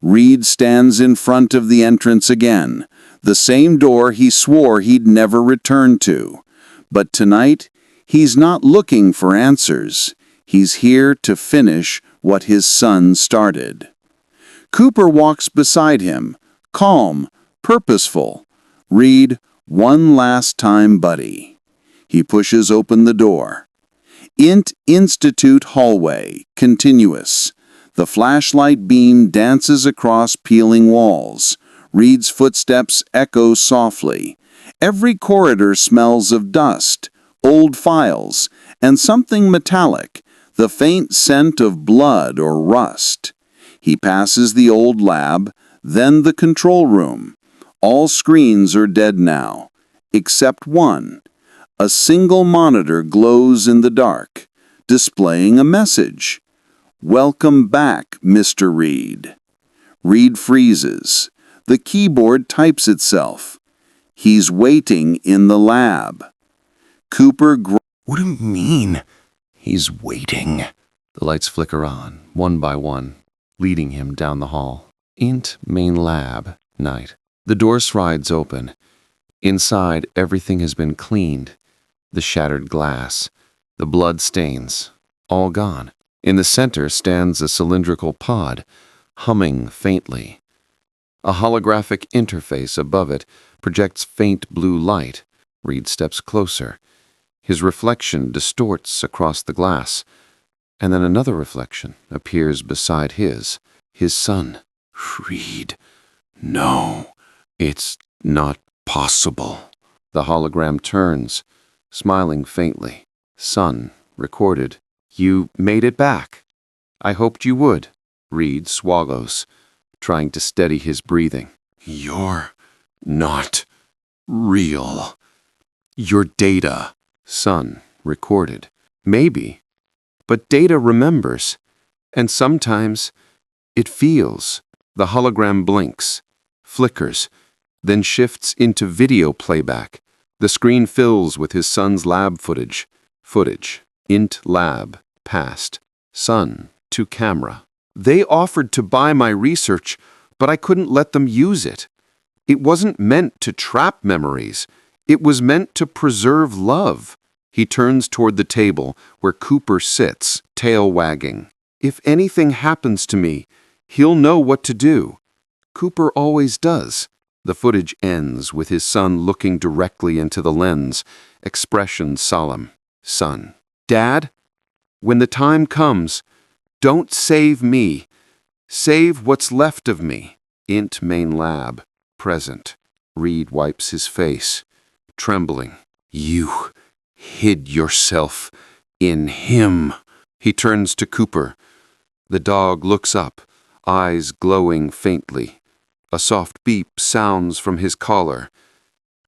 Reed stands in front of the entrance again, the same door he swore he'd never return to. But tonight, he's not looking for answers. He's here to finish what his son started. Cooper walks beside him, calm, purposeful. Reed, one last time, buddy. He pushes open the door. Institute hallway, continuous. The flashlight beam dances across peeling walls. Reed's footsteps echo softly. Every corridor smells of dust, old files, and something metallic, the faint scent of blood or rust. He passes the old lab, then the control room. All screens are dead now, except one. A single monitor glows in the dark, displaying a message. "Welcome back, Mr. Reed." Reed freezes. The keyboard types itself. He's waiting in the lab. Cooper What do you mean? He's waiting. The lights flicker on, one by one, leading him down the hall. Int main lab, night. The door slides open. Inside, everything has been cleaned. The shattered glass, the blood stains, all gone. In the center stands a cylindrical pod, humming faintly. A holographic interface above it projects faint blue light. Reed steps closer. His reflection distorts across the glass, and then another reflection appears beside his son. Reed, no, it's not possible. The hologram turns, smiling faintly. Son, recorded. You made it back. I hoped you would. Reed swallows, trying to steady his breathing. You're not real. Your data. Son, recorded. Maybe, but data remembers, and sometimes it feels. The hologram blinks, flickers, then shifts into video playback. The screen fills with his son's lab footage. Int lab, past, son, to camera. They offered to buy my research, but I couldn't let them use it. It wasn't meant to trap memories. It was meant to preserve love. He turns toward the table where Cooper sits, tail wagging. If anything happens to me, he'll know what to do. Cooper always does. The footage ends with his son looking directly into the lens, expression solemn. Son. Dad, when the time comes, don't save me. Save what's left of me. Int main lab. Present. Reed wipes his face, trembling. You hid yourself in him. He turns to Cooper. The dog looks up, eyes glowing faintly. A soft beep sounds from his collar.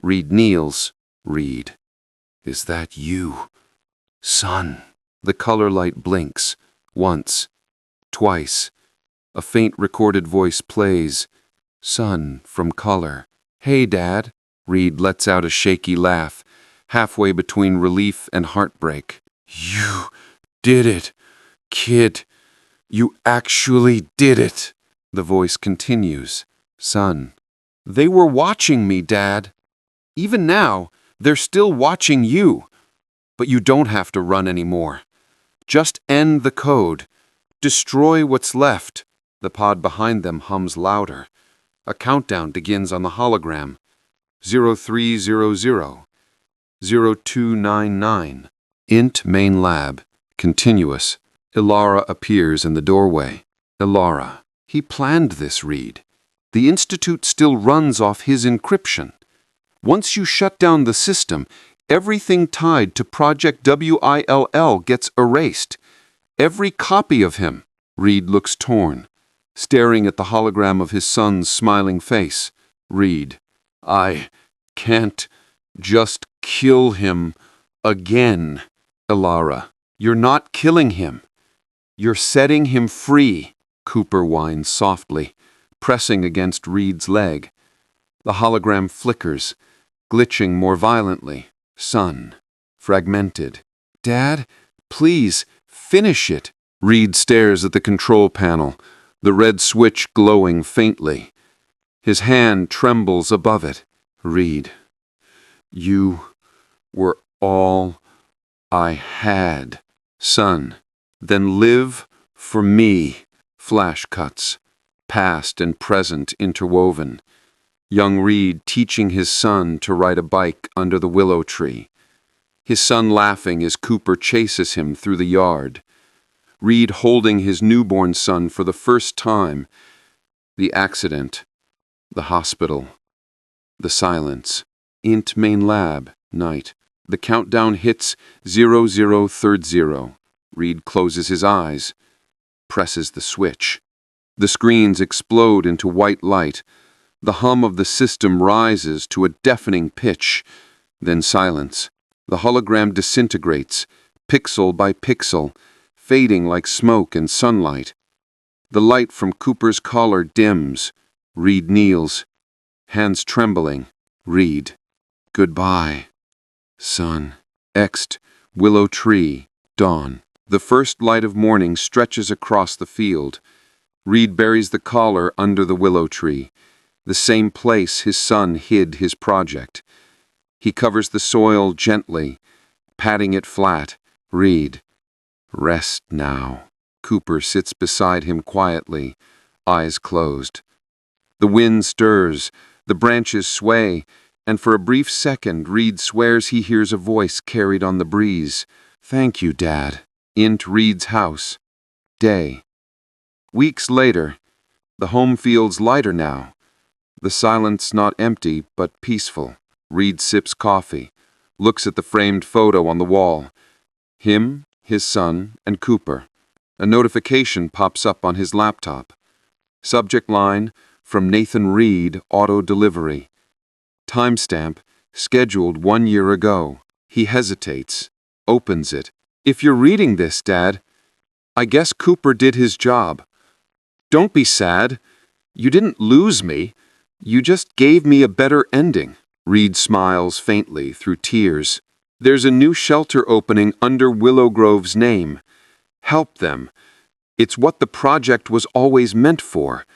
Reed kneels. Reed. Is that you? Son. The color light blinks. Once. Twice. A faint recorded voice plays. Son from color. Hey, Dad. Reed lets out a shaky laugh, halfway between relief and heartbreak. You did it, kid. You actually did it. The voice continues. Son. They were watching me, Dad. Even now, they're still watching you. But you don't have to run anymore. Just end the code. Destroy what's left. The pod behind them hums louder. A countdown begins on the hologram. 0300. 0299. Int main lab. Continuous. Ilara appears in the doorway. Ilara. He planned this, Reed. The Institute still runs off his encryption. Once you shut down the system, everything tied to Project WILL gets erased. Every copy of him. Reed looks torn, staring at the hologram of his son's smiling face. Reed. I can't just kill him again. Ilara. You're not killing him. You're setting him free. Cooper whines softly, pressing against Reed's leg. The hologram flickers, glitching more violently. Son. Fragmented. Dad, please, finish it. Reed stares at the control panel, the red switch glowing faintly. His hand trembles above it. Reed. You were all I had. Son. Then live for me. Flash cuts. Past and present interwoven. Young Reed teaching his son to ride a bike under the willow tree. His son laughing as Cooper chases him through the yard. Reed holding his newborn son for the first time. The accident. The hospital. The silence. Int main lab. Night. The countdown hits 0030. Reed closes his eyes. Presses the switch. The screens explode into white light. The hum of the system rises to a deafening pitch. Then silence. The hologram disintegrates, pixel by pixel, fading like smoke and sunlight. The light from Cooper's collar dims. Reed kneels, hands trembling. Reed. Goodbye, son. Ext. Willow tree. Dawn. The first light of morning stretches across the field. Reed buries the collar under the willow tree, the same place his son hid his project. He covers the soil gently, patting it flat. Reed. Rest now. Cooper sits beside him quietly, eyes closed. The wind stirs, the branches sway, and for a brief second Reed swears he hears a voice carried on the breeze. Thank you, Dad. Int Reed's house. Day. Weeks later. The home feels lighter now. The silence not empty, but peaceful. Reed sips coffee, looks at the framed photo on the wall. Him, his son, and Cooper. A notification pops up on his laptop. Subject line, from Nathan Reed, auto delivery. Timestamp, scheduled 1 year ago. He hesitates, opens it. If you're reading this, Dad, I guess Cooper did his job. Don't be sad. You didn't lose me. You just gave me a better ending. Reed smiles faintly through tears. There's a new shelter opening under Willow Grove's name. Help them. It's what the project was always meant for.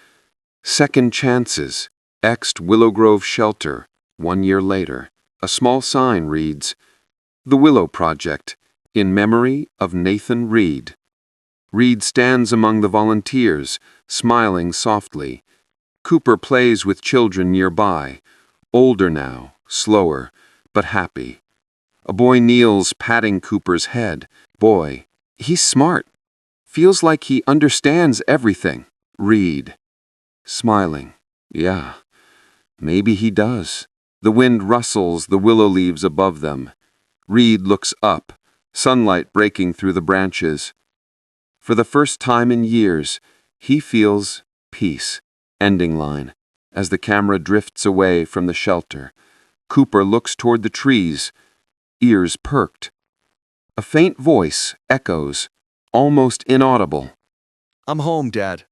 Second chances. Exed Willow Grove Shelter. 1 year later. A small sign reads, The Willow Project, in memory of Nathan Reed. Reed stands among the volunteers, smiling softly. Cooper plays with children nearby, older now, slower, but happy. A boy kneels patting Cooper's head. Boy, he's smart. Feels like he understands everything. Reed. Smiling. Yeah, maybe he does. The wind rustles the willow leaves above them. Reed looks up, sunlight breaking through the branches. For the first time in years, he feels peace. Ending line. As the camera drifts away from the shelter, Cooper looks toward the trees, ears perked. A faint voice echoes, almost inaudible. I'm home, Dad.